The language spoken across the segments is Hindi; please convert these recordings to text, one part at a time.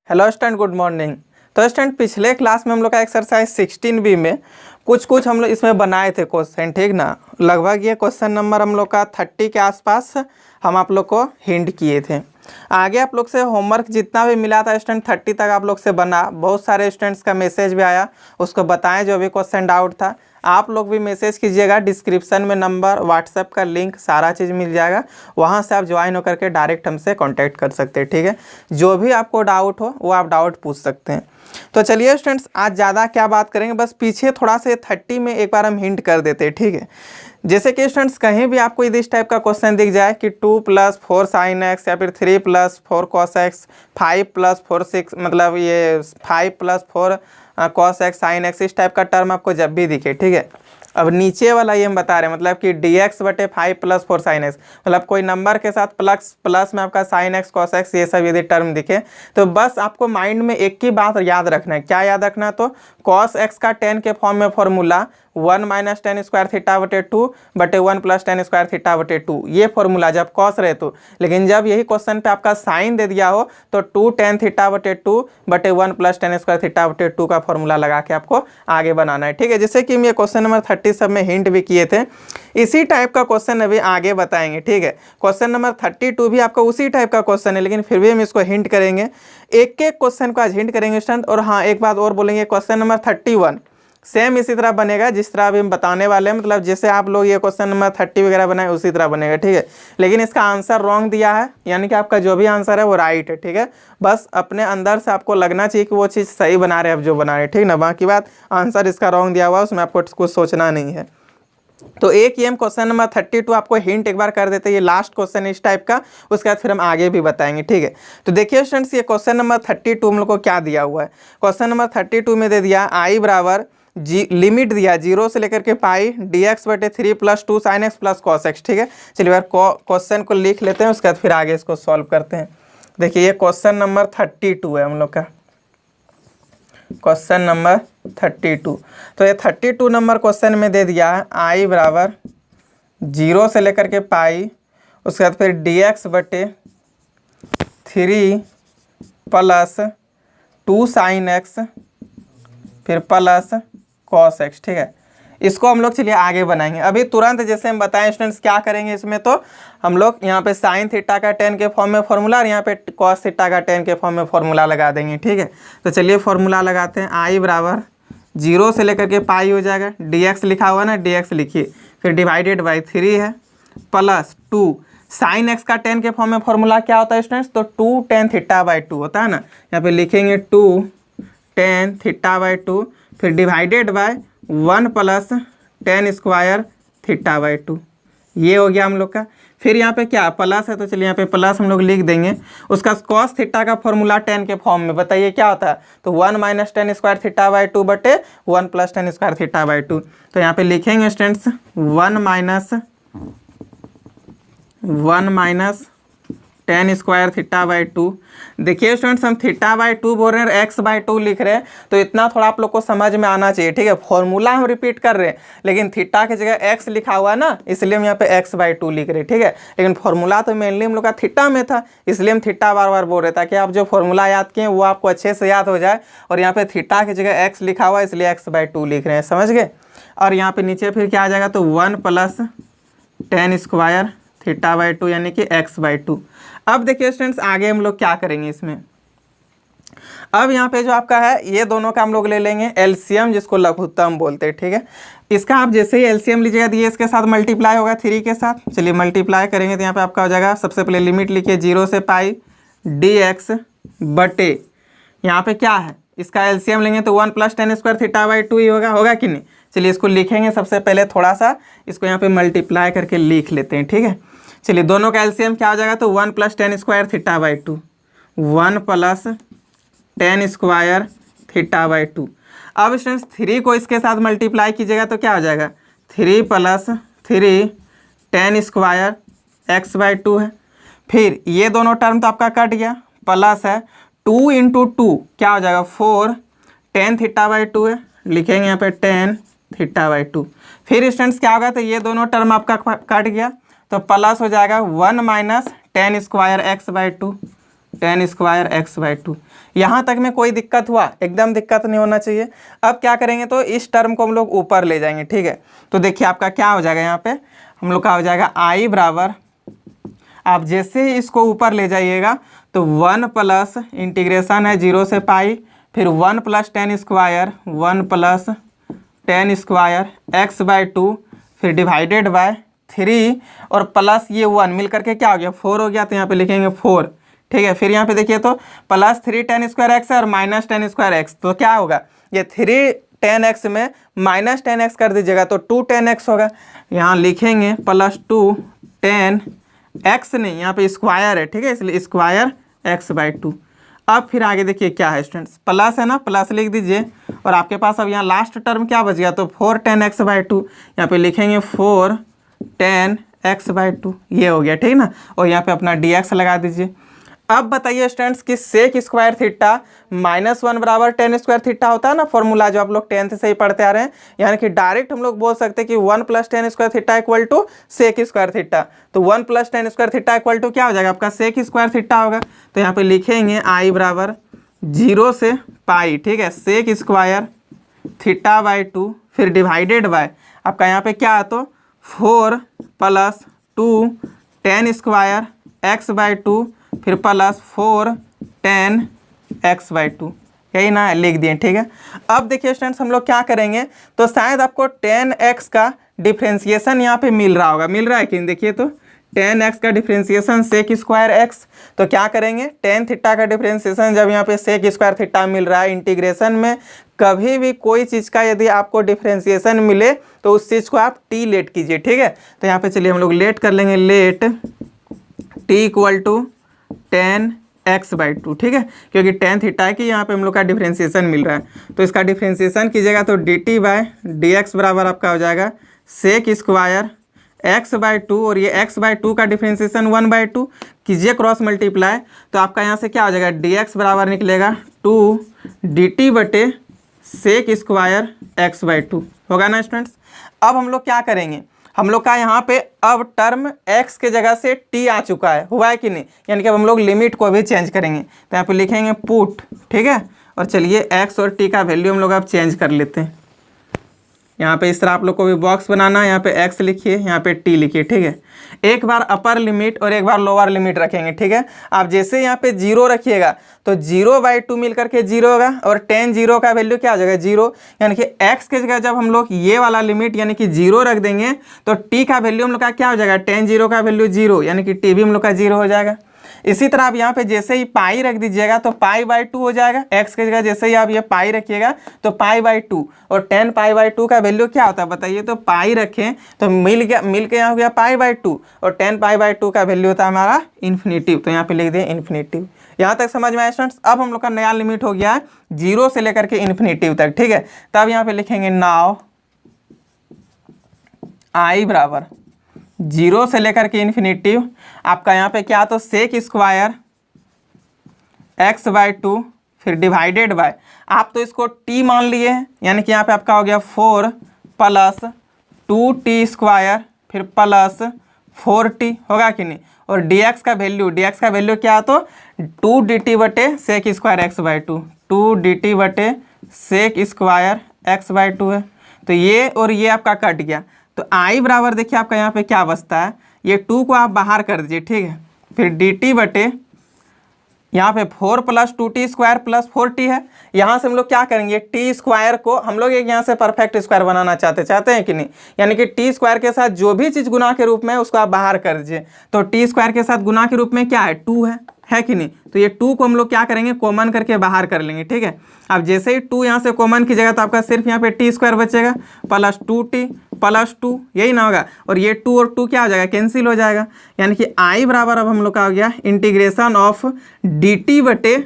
Hello student, good morning. तो स्टूडेंट, पिछले क्लास में हम लोग का एक्सरसाइज 16B में कुछ हम लोग इसमें बनाए थे क्वेश्चन, ठीक ना। लगभग ये क्वेश्चन नंबर हम लोग का 30 के आसपास हम आप लोग को हिंट किए थे। आगे आप लोग से होमवर्क जितना भी मिला था स्टूडेंट 30 तक आप लोग से बना। बहुत सारे स्टूडेंट्स का मैसेज भी आया, उसको बताएं जो भी क्वेश्चन डाउट था। आप लोग भी मैसेज कीजिएगा, डिस्क्रिप्शन में नंबर, व्हाट्सएप का लिंक, सारा चीज़ मिल जाएगा। वहाँ से आप ज्वाइन होकर के डायरेक्ट हमसे कांटेक्ट कर सकते हैं, ठीक है। जो भी आपको डाउट हो वो आप डाउट पूछ सकते हैं। तो चलिए स्टूडेंट्स, आज ज़्यादा क्या बात करेंगे, बस पीछे थोड़ा से 30 में एक बार हम हिंट कर देते हैं, ठीक है। जैसे कि स्टूडेंट्स कहीं भी आपको इस टाइप का क्वेश्चन दिख जाए कि 2 + 4 sin x या फिर 3 + 4 cos x, 5 + 4 6, मतलब ये 5 + 4 cos x sin x, इस टाइप का टर्म आपको जब भी दिखे, ठीक है। अब नीचे वाला ये हम बता रहे हैं, मतलब कि dx/5 + 4 sin x, मतलब कोई नंबर के साथ प्लस में आपका sin x cos x ये सब यदि टर्म दिखे तो बस आपको माइंड में एक ही बात याद रखना है। क्या याद रखना है? तो cos x का tan के फॉर्म में फॉर्मूला 1 - tan² θ/2 बटे 1 + tan² θ/2, ये फॉर्मूला जब cos रहे तो। लेकिन जब यही क्वेश्चन पे आपका साइन दे दिया हो तो 2 tan θ/2 बटे 1 + tan² θ/2 का फॉर्मूला लगा के आपको आगे बनाना है, ठीक है। जैसे कि हम ये क्वेश्चन नंबर 30 सब में हिंट भी किए थे, इसी टाइप का क्वेश्चन अभी आगे बताएंगे, ठीक है। क्वेश्चन नंबर 32 भी आपका उसी टाइप का क्वेश्चन है, लेकिन फिर भी हम इसको हिंट करेंगे। एक एक क्वेश्चन को आज हिंट करेंगे स्टूडेंट। और हाँ, एक बात और बोलेंगे, क्वेश्चन नंबर 31 सेम इसी तरह बनेगा जिस तरह अभी हम बताने वाले हैं, मतलब जैसे आप लोग ये क्वेश्चन नंबर 30 वगैरह बनाए उसी तरह बनेगा, ठीक है। लेकिन इसका आंसर रॉन्ग दिया है, यानी कि आपका जो भी आंसर है वो राइट है, ठीक है। बस अपने अंदर से आपको लगना चाहिए कि वो चीज़ सही बना रहे हैं आप जो बना रहे हैं, ठीक ना। बाकी बात आंसर इसका रॉन्ग दिया हुआ है, उसमें आपको कुछ सोचना नहीं है। तो एक ये हम क्वेश्चन नंबर 32 आपको हिंट एक बार कर देते हैं, ये लास्ट क्वेश्चन इस टाइप का, उसके बाद फिर हम आगे भी बताएंगे, ठीक है। तो देखिए स्टूडेंट्स, ये क्वेश्चन नंबर 32 हम लोग को क्या दिया हुआ है। क्वेश्चन नंबर 32 में दे दिया i बराबर लिमिट दिया 0 से लेकर के पाई dx/3 + 2 sin x + cos x, ठीक है। चलिए यार क्वेश्चन को लिख लेते हैं, उसके बाद फिर आगे इसको सॉल्व करते हैं। देखिए ये क्वेश्चन नंबर 32 है हम लोग का, क्वेश्चन नंबर 32। तो ये 32 नंबर क्वेश्चन में दे दिया है i बराबर 0 से लेकर के पाई, उसके बाद फिर dx/3 + 2 sin x फिर प्लस cos x, ठीक है। इसको हम लोग चलिए आगे बनाएंगे। अभी तुरंत जैसे हम बताएं स्टूडेंट्स क्या करेंगे इसमें, तो हम लोग यहाँ पे sin θ का tan के फॉर्म में फॉर्मूला और यहाँ पे cos θ का tan के फॉर्म में फॉर्मूला लगा देंगे, ठीक है। तो चलिए फॉर्मूला लगाते हैं। i बराबर 0 से लेकर के पाई हो जाएगा, dx लिखा हुआ ना, dx लिखिए, फिर डिवाइडेड बाई 3 है, प्लस 2 sin x का tan के फॉर्म में फॉर्मूला क्या होता है स्टूडेंट्स, तो 2 tan θ/2 होता है ना। यहाँ पे लिखेंगे 2 tan θ/2, फिर डिवाइडेड बाय 1 + tan² θ/2, ये हो गया हम लोग का। फिर यहाँ पे क्या प्लस है, तो चलिए यहाँ पे प्लस हम लोग लिख देंगे। उसका cos θ का फॉर्मूला tan के फॉर्म में बताइए क्या होता है, तो 1 - tan² θ/2 बटे 1 + tan² θ/2। तो यहाँ पे लिखेंगे स्टूडेंट्स 1 - tan² θ/2। देखिए स्टूडेंट्स, हम θ/2 बोल रहे हैं, x/2 लिख रहे हैं, तो इतना थोड़ा आप लोग को समझ में आना चाहिए, ठीक है। फॉर्मूला हम रिपीट कर रहे हैं, लेकिन थीटा की जगह x लिखा हुआ है ना, इसलिए हम यहाँ पे x/2 लिख रहे हैं, ठीक है। लेकिन फॉर्मूला तो मेनली हम लोग का थीटा में था, इसलिए हम थीटा बार बार बोल रहे हैं, ताकि आप जो फॉर्मूला याद किए वो आपको अच्छे से याद हो जाए। और यहाँ पे थीटा की जगह x लिखा हुआ है, इसलिए x/2 लिख रहे हैं, समझ गए। और यहाँ पे नीचे फिर क्या आ जाएगा, तो 1 + tan² θ/2 यानी कि x/2। अब देखिए स्टूडेंट्स, आगे हम लोग क्या करेंगे इसमें। अब यहाँ पे जो आपका है, ये दोनों का हम लोग ले लेंगे एलसीएम, जिसको लघुत्तम बोलते हैं, ठीक है। इसका आप जैसे ही एलसीएम लीजिएगा, ये इसके साथ मल्टीप्लाई होगा 3 के साथ। चलिए मल्टीप्लाई करेंगे तो यहाँ पे आपका हो जाएगा, सबसे पहले लिमिट लिखिए 0 से पाई dx बटे, यहाँ पे क्या है, इसका एलसीएम लेंगे तो 1 + tan² θ/2 ही होगा कि नहीं। चलिए इसको लिखेंगे, सबसे पहले थोड़ा सा इसको यहाँ पे मल्टीप्लाई करके लिख लेते हैं, ठीक है। चलिए दोनों का एलसीएम क्या हो जाएगा, तो 1 + tan² θ/2, 1 + tan² θ/2। अब स्टूडेंट्स 3 को इसके साथ मल्टीप्लाई कीजिएगा तो क्या हो जाएगा, 3 + 3 tan² x/2 है। फिर ये दोनों टर्म तो आपका कट गया, प्लस है 2 × 2 क्या हो जाएगा, 4 tan θ/2 है, लिखेंगे यहाँ पे tan θ/2। फिर स्टूडेंट्स क्या होगा, तो ये दोनों टर्म आपका कट गया, तो प्लस हो जाएगा 1 - tan² x/2, ten square X by to. यहाँ तक में कोई दिक्कत हुआ? एकदम दिक्कत नहीं होना चाहिए। अब क्या करेंगे तो इस टर्म को हम लोग ऊपर ले जाएंगे, ठीक है। तो देखिए आपका क्या हो जाएगा, यहाँ पे हम लोग का हो जाएगा आई बराबर, आप जैसे ही इसको ऊपर ले जाइएगा तो 1 प्लस इंटीग्रेशन है 0 से पाई, फिर 1 plus tan square, 1 plus tan square X by two, फिर डिवाइडेड बाय 3 और प्लस ये 1 मिल करके क्या हो गया 4 हो गया, तो यहाँ पे लिखेंगे 4, ठीक है। फिर यहाँ पे देखिए तो प्लस 3 टेन स्क्वायर एक्स है और माइनस टेन स्क्वायर एक्स, तो क्या होगा ये 3 टेन एक्स में माइनस टेन एक्स कर दीजिएगा तो 2 टेन एक्स होगा। यहाँ लिखेंगे प्लस 2 टेन एक्स नहीं, यहाँ पे स्क्वायर है, ठीक है, इसलिए स्क्वायर एक्स बाई टू। अब फिर आगे देखिए क्या है स्टूडेंट्स, प्लस है ना, प्लस लिख दीजिए और आपके पास अब यहाँ लास्ट टर्म क्या बच गया, तो 4 टेन एक्स बाई टू, यहाँ पे लिखेंगे 4 टेन एक्स बाई टू, ये हो गया, ठीक ना। और यहाँ पे अपना डी एक्स लगा दीजिए। अब बताइए स्टूडेंट्स कि सेक स्क्वायर थीटा -1 बराबर टेन स्क्वायर थीटा होता है ना, फॉर्मूला जो आप लोग 10th से ही पढ़ते आ रहे हैं, यानी कि डायरेक्ट हम लोग बोल सकते हैं कि 1 plus tan square theta equal to sec square theta. तो 1 plus tan square theta equal to क्या हो जाएगा आपका सेक स्क्वायर थीटा होगा। तो यहाँ पे लिखेंगे आई बराबर 0 से पाई, ठीक है, sec square theta by two, फिर डिवाइडेड बाय आपका यहाँ पे क्या है तो 4 plus 2 tan square X by two, फिर plus 4 tan X by two, यही ना लिख दिए, ठीक है। अब देखिए स्टूडेंट्स हम लोग क्या करेंगे तो शायद आपको 10x का डिफ्रेंसिएशन यहाँ पे मिल रहा होगा, मिल रहा है कि नहीं, देखिए तो 10x का डिफ्रेंसिएशन सेक स्क्वायर x, तो क्या करेंगे टेन थीटा का डिफ्रेंसिएशन जब यहाँ पे सेक स्क्वायर थीटा मिल रहा है, इंटीग्रेशन में कभी भी कोई चीज़ का यदि आपको डिफ्रेंसिएशन मिले तो उस चीज़ को आप टी लेट कीजिए, ठीक है। तो यहाँ पे चलिए हम लोग लेट कर लेंगे, let T equal to tan X by two, ठीक है, क्योंकि टेन थीटा है कि यहाँ पे हम लोग का डिफ्रेंसिएशन मिल रहा है। तो इसका डिफ्रेंसिएशन कीजिएगा तो D T by D X बराबर आपका हो जाएगा sec square X by two, और ये एक्स बाई टू का डिफ्रेंसिएशन 1 बाई टू कीजिए क्रॉस मल्टीप्लाई, तो आपका यहाँ से क्या हो जाएगा डी एक्स बराबर निकलेगा 2 डी टी बटे sec square X by two, होगा ना स्टूडेंट्स। अब हम लोग क्या करेंगे, हम लोग का यहाँ पे अब टर्म x के जगह से t आ चुका है, हुआ है कि नहीं, यानी कि अब हम लोग लिमिट को भी चेंज करेंगे। तो यहाँ पे लिखेंगे पुट, ठीक है, और चलिए x और t का वैल्यू हम लोग अब चेंज कर लेते हैं। यहाँ पे इस तरह आप लोग को भी बॉक्स बनाना है, यहाँ पे x लिखिए, यहाँ पे t लिखिए, ठीक है। एक बार अपर लिमिट और एक बार लोअर लिमिट रखेंगे, ठीक है। आप जैसे यहाँ पे 0 रखिएगा तो 0 बाई टू मिल करके 0 होगा, और टेन 0 का वैल्यू क्या हो जाएगा 0, यानी कि x के जगह जब हम लोग ये वाला लिमिट यानी कि 0 रख देंगे तो t का वैल्यू हम लोग का क्या हो जाएगा टेन 0 का वैल्यू 0, यानी कि t भी हम लोग का 0 हो जाएगा। इसी तरह आप यहाँ पे जैसे ही पाई रख दीजिएगा तो पाई बाई टू हो जाएगा, x के जगह जैसे ही आप ये पाई रखिएगा तो पाई बाई टू, और टेन पाई बाई टू का वैल्यू क्या होता है बताइए, तो पाई रखें तो मिल के यहाँ हो गया पाई बाई टू, और टेन पाई बाई टू का वैल्यू होता है हमारा इन्फिनिटिव, तो यहाँ पे लिख दिए इन्फिनिटिव। यहाँ तक समझ में आया स्टूडेंट्स। अब हम लोग का नया लिमिट हो गया है 0 से लेकर के इन्फिनिटिव तक, ठीक है। तब यहाँ पे लिखेंगे नाउ आई बराबर 0 से लेकर के इन्फिनिटिव, आपका यहाँ पे क्या तो sec square X by two, फिर डिवाइडेड बाय आप तो इसको t मान लिए हैं, यानी कि यहाँ पे आपका हो गया 4 प्लस 2t स्क्वायर, फिर प्लस 4t, होगा कि नहीं। और dx का वैल्यू क्या है तो 2 dt बटे sec square X by two, 2 dt बटे sec square X by two है। तो ये और ये आपका कट गया, तो आई बराबर देखिए आपका यहाँ पे क्या बचता है, ये 2 को आप बाहर कर दीजिए, ठीक है। फिर dt बटे यहाँ पे 4 plus 2t square plus 4t है। यहाँ से हम लोग क्या करेंगे t स्क्वायर को हम लोग एक यहाँ से परफेक्ट स्क्वायर बनाना चाहते हैं कि नहीं, यानी कि t स्क्वायर के साथ जो भी चीज़ गुना के रूप में है उसको आप बाहर कर दीजिए। तो t स्क्वायर के साथ गुना के रूप में क्या है 2 है कि नहीं। तो ये 2 को हम लोग क्या करेंगे कॉमन करके बाहर कर लेंगे, ठीक है। अब जैसे ही 2 यहाँ से कॉमन की जगह तो आपका सिर्फ यहाँ पे t स्क्वायर बचेगा प्लस 2t प्लस 2, यही ना होगा, और ये 2 और 2 क्या हो जाएगा कैंसिल हो जाएगा, यानी कि i बराबर अब हम लोग का हो गया इंटीग्रेशन ऑफ dt बटे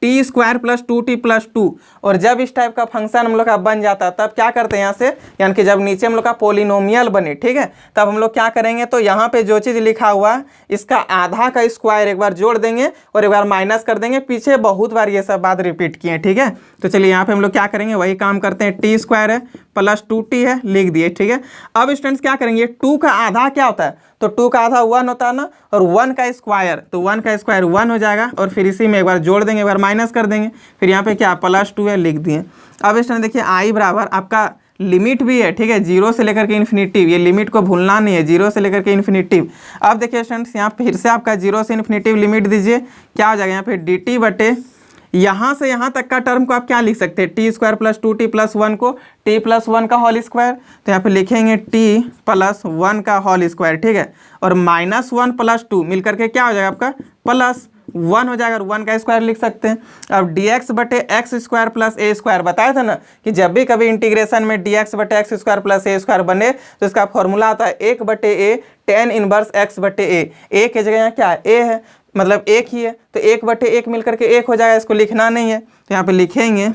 टी स्क्वायर प्लस 2t+2। और जब इस टाइप का फंक्शन हम लोग का बन जाता है तब क्या करते हैं यहाँ से, यानी कि जब नीचे हम लोग का पोलिनोमियल बने, ठीक है, तब हम लोग क्या करेंगे, तो यहाँ पे जो चीज़ लिखा हुआ है इसका आधा का स्क्वायर एक बार जोड़ देंगे और एक बार माइनस कर देंगे। पीछे बहुत बार ये सब बात रिपीट किए हैं, ठीक है। तो चलिए यहाँ पे हम लोग क्या करेंगे, वही काम करते हैं। टी स्क्वायर है प्लस 2t है, लिख दिए, ठीक है। अब स्टूडेंट्स क्या करेंगे, 2 का आधा क्या होता है, तो 2 का आधा 1 होता है ना, और 1 का स्क्वायर, तो 1 का स्क्वायर 1 हो जाएगा, और फिर इसी में एक बार जोड़ देंगे, एक बार माइनस कर देंगे, फिर यहाँ पे क्या +2 है, लिख दिए। अब स्टूडेंट देखिए आई बराबर आपका लिमिट भी है, ठीक है, 0 से लेकर के इन्फिनिटिव, ये लिमिट को भूलना नहीं है, 0 से लेकर के इन्फिनिटिव। अब देखिए स्टूडेंट्स यहाँ फिर से आपका 0 से इन्फिनिटिव लिमिट दीजिए, क्या हो जाएगा यहाँ पे dt बटे यहाँ से यहाँ तक का टर्म को आप क्या लिख सकते हैं, टी स्क्वायर प्लस 2t+1 को t+1 का होल स्क्वायर, तो यहाँ पे लिखेंगे t+1 का होल स्क्वायर, ठीक है, और -1 + 2 मिल करके क्या हो जाएगा आपका +1 हो जाएगा, और 1 का स्क्वायर लिख सकते हैं। अब dx बटे एक्स स्क्वायर प्लस ए स्क्वायर, बताया था ना कि जब भी कभी इंटीग्रेशन में dx बटे एक्स स्क्वायर प्लस ए स्क्वायर बने तो इसका फॉर्मूला आता है 1/a tan इनवर्स x बटे ए की जगह यहाँ क्या है, a है, मतलब एक ही है, तो 1/1 मिल करके 1 हो जाएगा, इसको लिखना नहीं है, तो यहाँ पे लिखेंगे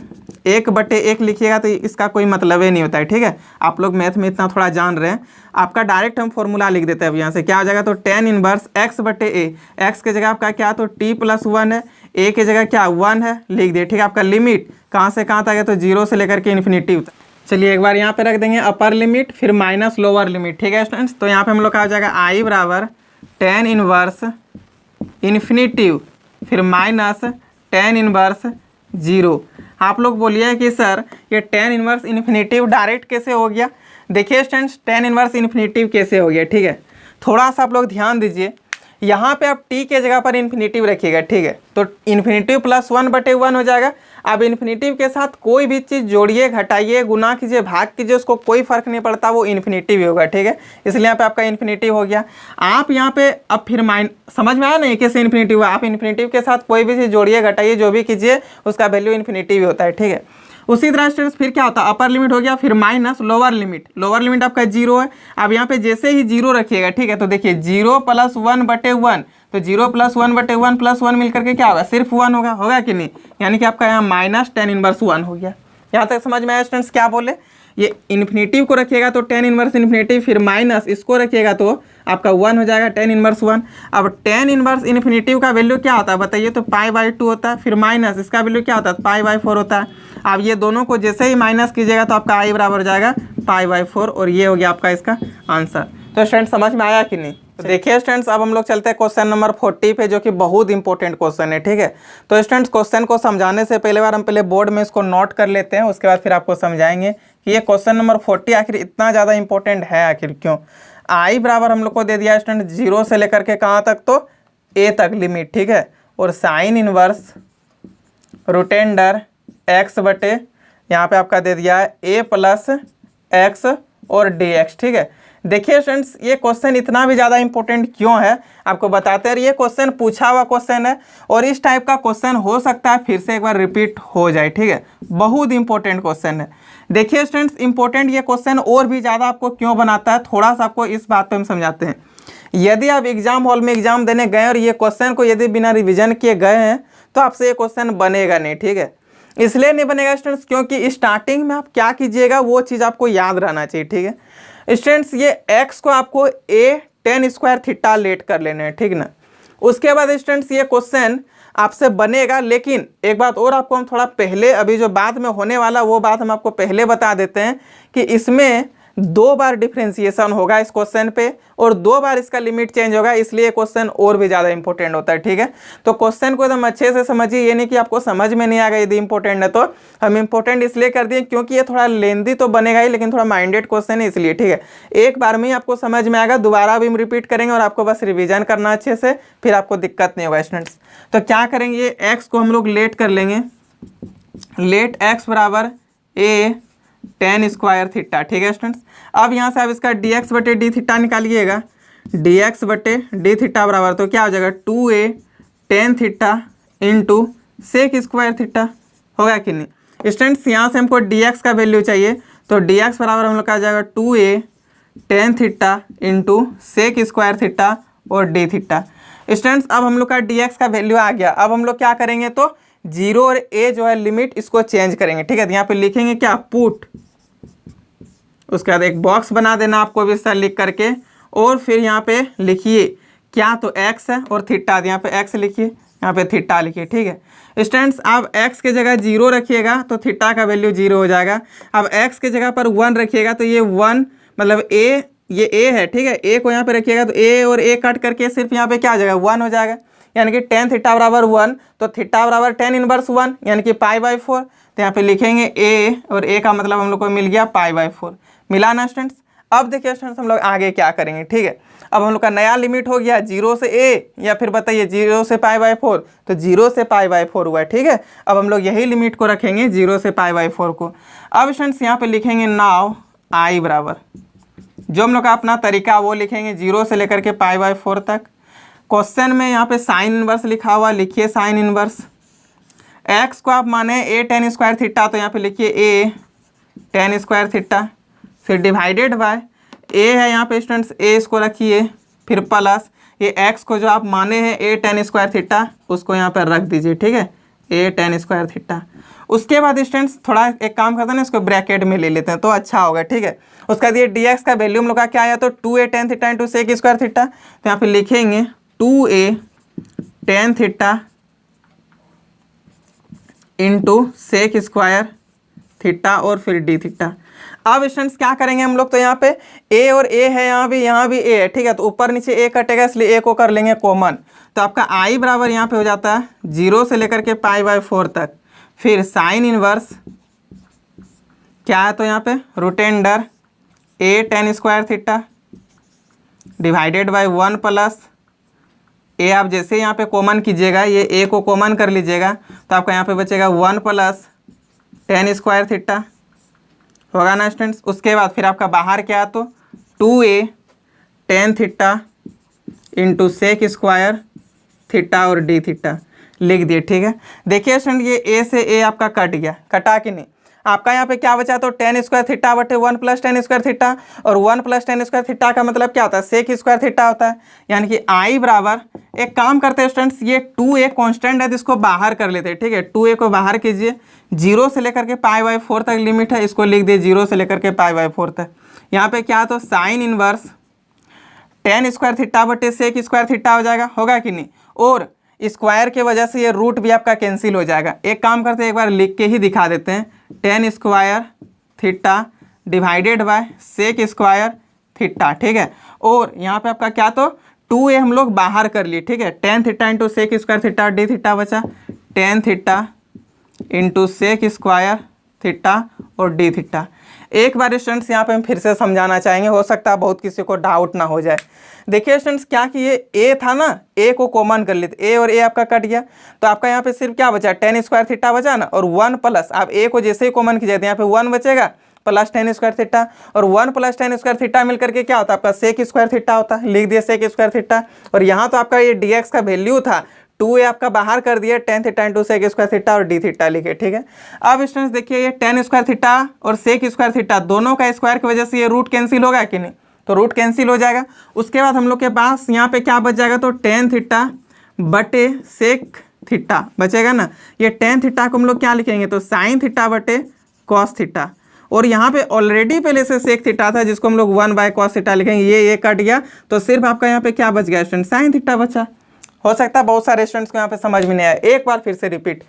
1/1 लिखिएगा तो इसका कोई मतलब ही नहीं होता है, ठीक है। आप लोग मैथ में इतना थोड़ा जान रहे हैं, आपका डायरेक्ट हम फॉर्मूला लिख देते हैं। अब यहाँ से क्या हो जाएगा, तो tan इनवर्स x बटे ए, एक्स की जगह आपका क्या, तो t+1 है, ए की जगह क्या 1 है, लिख दिए, ठीक है। आपका लिमिट कहाँ से कहाँ तक है, तो 0 से लेकर के इन्फिनिटिव। चलिए एक बार यहाँ पे रख देंगे अपर लिमिट फिर माइनस लोअर लिमिट, ठीक है स्टूडेंट्स। तो यहाँ पे हम लोग का हो जाएगा आई बराबर tan इनवर्स इन्फिनिटिव फिर माइनस tan इनवर्स 0। आप लोग बोलिए कि सर ये tan इनवर्स इन्फिनिटिव डायरेक्ट कैसे हो गया। देखिए स्टूडेंट्स tan इनवर्स इन्फिनिटिव कैसे हो गया, ठीक है, थोड़ा सा आप लोग ध्यान दीजिए। यहाँ पे आप t के जगह पर इन्फिनिटिव रखिएगा, ठीक है, तो इन्फिनिटिव +1/1 हो जाएगा। अब इन्फिनिटिव के साथ कोई भी चीज़ जोड़िए, घटाइए, गुना कीजिए, भाग कीजिए, उसको कोई फर्क नहीं पड़ता, वो इन्फिनिटिव ही होगा, ठीक है। इसलिए यहाँ पे आपका इन्फिनिटिव हो गया। आप यहाँ पे अब फिर समझ में आया नहीं कैसे इन्फिनिटिव हुआ। आप इन्फिनिटिव के साथ कोई भी चीज़ जोड़िए, घटाइए, जो भी कीजिए उसका वैल्यू इन्फिनिटिव ही होता है, ठीक है। उसी तरह स्टूडेंट्स फिर क्या होता है, अपर लिमिट हो गया, फिर माइनस लोअर लिमिट आपका 0 है। अब यहाँ पे जैसे ही 0 रखिएगा, ठीक है, तो देखिए 0 + 1/1, तो 0 + 1/1 + 1 मिल करके क्या होगा, सिर्फ 1 होगा कि नहीं, यानी कि आपका यहाँ -tan इनवर्स 1 हो गया। यहाँ तक समझ में आया स्टूडेंट्स क्या बोले, ये इन्फिनिटिव को रखिएगा तो tan इनवर्स इन्फिनिटिव, फिर माइनस इसको रखिएगा तो आपका 1 हो जाएगा tan इनवर्स 1। अब tan इनवर्स इन्फिनिटिव का वैल्यू क्या होता है बताइए, तो π/2 होता है, फिर माइनस इसका वैल्यू क्या होता है, π/4 होता है। अब ये दोनों को जैसे ही माइनस कीजिएगा तो आपका i बराबर हो जाएगा π/4, और ये हो गया आपका इसका आंसर। तो स्टूडेंट्स समझ में आया कि नहीं। तो देखिए स्टूडेंट्स अब हम लोग चलते हैं क्वेश्चन नंबर 40 पे, जो कि बहुत इंपॉर्टेंट क्वेश्चन है, ठीक है। तो स्टूडेंट्स क्वेश्चन को समझाने से पहले बार हम पहले बोर्ड में इसको नोट कर लेते हैं, उसके बाद फिर आपको समझाएंगे कि ये क्वेश्चन नंबर 40 आखिर इतना ज़्यादा इंपॉर्टेंट है, आखिर क्यों। आई बराबर हम लोग को दे दिया स्टूडेंट 0 से लेकर के कहाँ तक, तो ए तक लिमिट, ठीक है, और साइन इनवर्स रूटेंडर x बटे यहाँ पे आपका दे दिया है a + x और dx, ठीक है। देखिए स्टूडेंट्स ये क्वेश्चन इतना भी ज़्यादा इंपॉर्टेंट क्यों है आपको बताते रहिए। क्वेश्चन पूछा हुआ क्वेश्चन है और इस टाइप का क्वेश्चन हो सकता है फिर से एक बार रिपीट हो जाए, ठीक है, बहुत इंपॉर्टेंट क्वेश्चन है। देखिए स्टूडेंट्स इंपॉर्टेंट ये क्वेश्चन और भी ज़्यादा आपको क्यों बनाता है, थोड़ा सा आपको इस बात पर हम समझाते हैं। यदि आप एग्जाम हॉल में एग्जाम देने गए और ये क्वेश्चन को यदि बिना रिविजन किए गए हैं तो आपसे ये क्वेश्चन बनेगा नहीं, ठीक है। इसलिए नहीं बनेगा स्टूडेंट्स क्योंकि स्टार्टिंग में आप क्या कीजिएगा वो चीज़ आपको याद रहना चाहिए, ठीक है। स्टूडेंट्स ये x को आपको a tan square theta late कर लेना है, ठीक ना। उसके बाद स्टूडेंट्स ये क्वेश्चन आपसे बनेगा, लेकिन एक बात और आपको हम थोड़ा पहले, अभी जो बाद में होने वाला वो बात हम आपको पहले बता देते हैं कि इसमें 2 बार डिफ्रेंसिएशन होगा इस क्वेश्चन पे और 2 बार इसका लिमिट चेंज होगा, इसलिए क्वेश्चन और भी ज़्यादा इंपॉर्टेंट होता है, ठीक है। तो क्वेश्चन को एकदम अच्छे से समझिए, ये नहीं कि आपको समझ में नहीं आएगा यदि इंपॉर्टेंट है तो। हम इंपॉर्टेंट इसलिए कर दिए क्योंकि ये थोड़ा लेंदी तो बनेगा ही, लेकिन थोड़ा माइंडेड क्वेश्चन है इसलिए, ठीक है। एक बार में ही आपको समझ में आएगा, दोबारा भी हम रिपीट करेंगे और आपको बस रिविजन करना अच्छे से, फिर आपको दिक्कत नहीं होगा स्टूडेंट्स। तो क्या करेंगे, एक्स को हम लोग लेट कर लेंगे, लेट एक्स बराबर a tan स्क्वायर थीटा, ठीक है स्टूडेंट्स। अब यहाँ से आप इसका dx बटे डी थीटा निकालिएगा, dx बटे डी थीटा बराबर तो क्या हो जाएगा 2a tan theta into sec square theta, होगा कि नहीं स्टूडेंट्स। यहाँ से हमको dx का वैल्यू चाहिए, तो dx बराबर हम लोग का आ जाएगा 2a tan theta into sec square theta और डी थीटा। स्टूडेंट्स अब हम लोग का dx का वैल्यू आ गया। अब हम लोग क्या करेंगे, तो जीरो और ए जो है लिमिट इसको चेंज करेंगे, ठीक है। तो यहाँ पे लिखेंगे क्या, पुट, उसके बाद एक बॉक्स बना देना आपको भी इस तरह लिख करके, और फिर यहाँ पे लिखिए क्या, तो x है और थीटा, यहाँ पे x लिखिए, यहाँ पे थीटा लिखिए, ठीक है। स्टूडेंट्स आप x के जगह 0 रखिएगा तो थीटा का वैल्यू 0 हो जाएगा। अब x के जगह पर 1 रखिएगा तो ये 1 मतलब a, ये a है, ठीक है। a को यहाँ पे रखिएगा तो a और a कट करके सिर्फ यहाँ पे क्या हो जाएगा, 1 हो जाएगा, यानी कि tan थीटा बराबर 1, तो थीटा बराबर tan इनवर्स 1 यानी कि π/4। तो यहाँ पे लिखेंगे a और a का मतलब हम लोग को मिल गया π/4, मिला ना स्टूडेंट्स। अब देखिए स्टूडेंट्स हम लोग आगे क्या करेंगे, ठीक है। अब हम लोग का नया लिमिट हो गया 0 से a, या फिर बताइए 0 से π/4, तो 0 से π/4 हुआ है, ठीक है। अब हम लोग यही लिमिट को रखेंगे 0 से π/4 को। अब स्टूडेंट्स यहाँ पे लिखेंगे नाउ i बराबर, जो हम लोग का अपना तरीका वो लिखेंगे 0 से लेकर के π/4 तक। क्वेश्चन में यहाँ पे साइन इनवर्स लिखा हुआ, लिखिए साइन इनवर्स। x को आप माने a tan स्क्वायर थीटा, तो यहाँ पे लिखिए a tan स्क्वायर थीटा, फिर डिवाइडेड बाय a है यहाँ पे स्टूडेंट्स, a इसको रखिए, फिर प्लस ये x को जो आप माने हैं a tan स्क्वायर थीटा, उसको यहाँ पर रख दीजिए, ठीक है, a tan स्क्वायर थीटा। उसके बाद स्टूडेंट्स थोड़ा एक काम करते हैं ना, इसको ब्रैकेट में ले लेते हैं तो अच्छा होगा, ठीक है। उसका ये dx का वैल्यू हम लोग का क्या आया, तो 2a tan theta into sec square theta, तो यहाँ पे लिखेंगे 2a tan theta into sec square theta और फिर डी थीटा। अब स्टूडेंट्स क्या करेंगे हम लोग, तो यहाँ पे a और a है, यहाँ भी a है, ठीक है। तो ऊपर नीचे a कटेगा इसलिए a को कर लेंगे कॉमन, तो आपका i बराबर यहाँ पे हो जाता है 0 से लेकर के π/4 तक। फिर साइन इनवर्स क्या है, तो यहाँ पे root under a tan square theta divided by 1 प्लस a, आप जैसे यहाँ पे कॉमन कीजिएगा, ये a को कॉमन कर लीजिएगा, तो आपका यहाँ पे बचेगा 1 प्लस tan स्क्वायर थीटा, होगा ना स्टूडेंट्स। उसके बाद फिर आपका बाहर क्या, तो 2a tan theta into sec square theta और डी थीटा लिख दिए, ठीक है। देखिए स्टूडेंट ये a से a आपका कट गया, कटा कि नहीं, आपका यहाँ पे क्या बचा, तो tan स्क्वायर थीटा बटे 1 प्लस tan स्क्वायर थीटा, और 1 प्लस tan स्क्वायर थीटा का मतलब क्या होता है, सेक स्क्वायर थीटा होता है। यानी कि i बराबर, एक काम करते हैं स्टूडेंट्स, ये 2a कॉन्स्टेंट है तो इसको बाहर कर लेते हैं, ठीक है। 2a को बाहर कीजिए, 0 से लेकर के π/4 तक लिमिट है, इसको लिख दिए 0 से लेकर के π/4 तक। यहाँ पे क्या, तो sine inverse tan square theta बटे सेक स्क्वायर थीटा हो जाएगा, होगा कि नहीं। और स्क्वायर के वजह से ये रूट भी आपका कैंसिल हो जाएगा। एक काम करते हैं, एक बार लिख के ही दिखा देते हैं, tan square theta divided by sec square theta, ठीक है। और यहाँ पे आपका क्या, तो 2a हम लोग बाहर कर लिए, ठीक है। tan theta into sec square theta D theta बचा, tan theta into sec square theta और डी थीटा। एक बार स्टूडेंट्स यहाँ पे हम फिर से समझाना चाहेंगे, हो सकता है बहुत किसी को डाउट ना हो जाए। देखिए स्टूडेंट्स क्या कि ये a था ना, a को कॉमन कर लेते, a और a आपका कट गया, तो आपका यहाँ पे सिर्फ क्या बचा, tan स्क्वायर थीटा बचा ना, और 1 प्लस, आप a को जैसे ही कॉमन कीजिए तो यहाँ पे 1 बचेगा प्लस tan स्क्वायर थीटा, और 1 प्लस tan स्क्वायर थीटा मिल करके क्या होता है, आपका सेक स्क्वायर थीटा होता है, लिख दिए सेक स्क्वायर थीटा। और यहाँ तो आपका ये dx का वैल्यू था, 2a आपका बाहर कर दिया, tan theta into sec square theta और डी थीटा लिखे, ठीक है। अब स्टूडेंट्स देखिए ये tan स्क्वायर थीटा और सेक स्क्वायर थीटा दोनों का स्क्वायर की वजह से ये रूट कैंसिल होगा कि नहीं, तो रूट कैंसिल हो जाएगा। उसके बाद हम लोग के पास यहाँ पे क्या बच जाएगा, तो tan थीटा बटे सेक थीटा बचेगा ना। ये tan थीटा को हम लोग क्या लिखेंगे, तो साइन थीटा बटे कॉस थीटा, और यहाँ पे ऑलरेडी पहले से सेक थीटा था जिसको हम लोग 1 बाय कॉस थीटा लिखेंगे, ये कट गया, तो सिर्फ आपका यहाँ पे क्या बच गया स्टूडेंट, साइन थीटा बचा। हो सकता है बहुत सारे स्टूडेंट्स को यहाँ पे समझ में नहीं आया, एक बार फिर से रिपीट,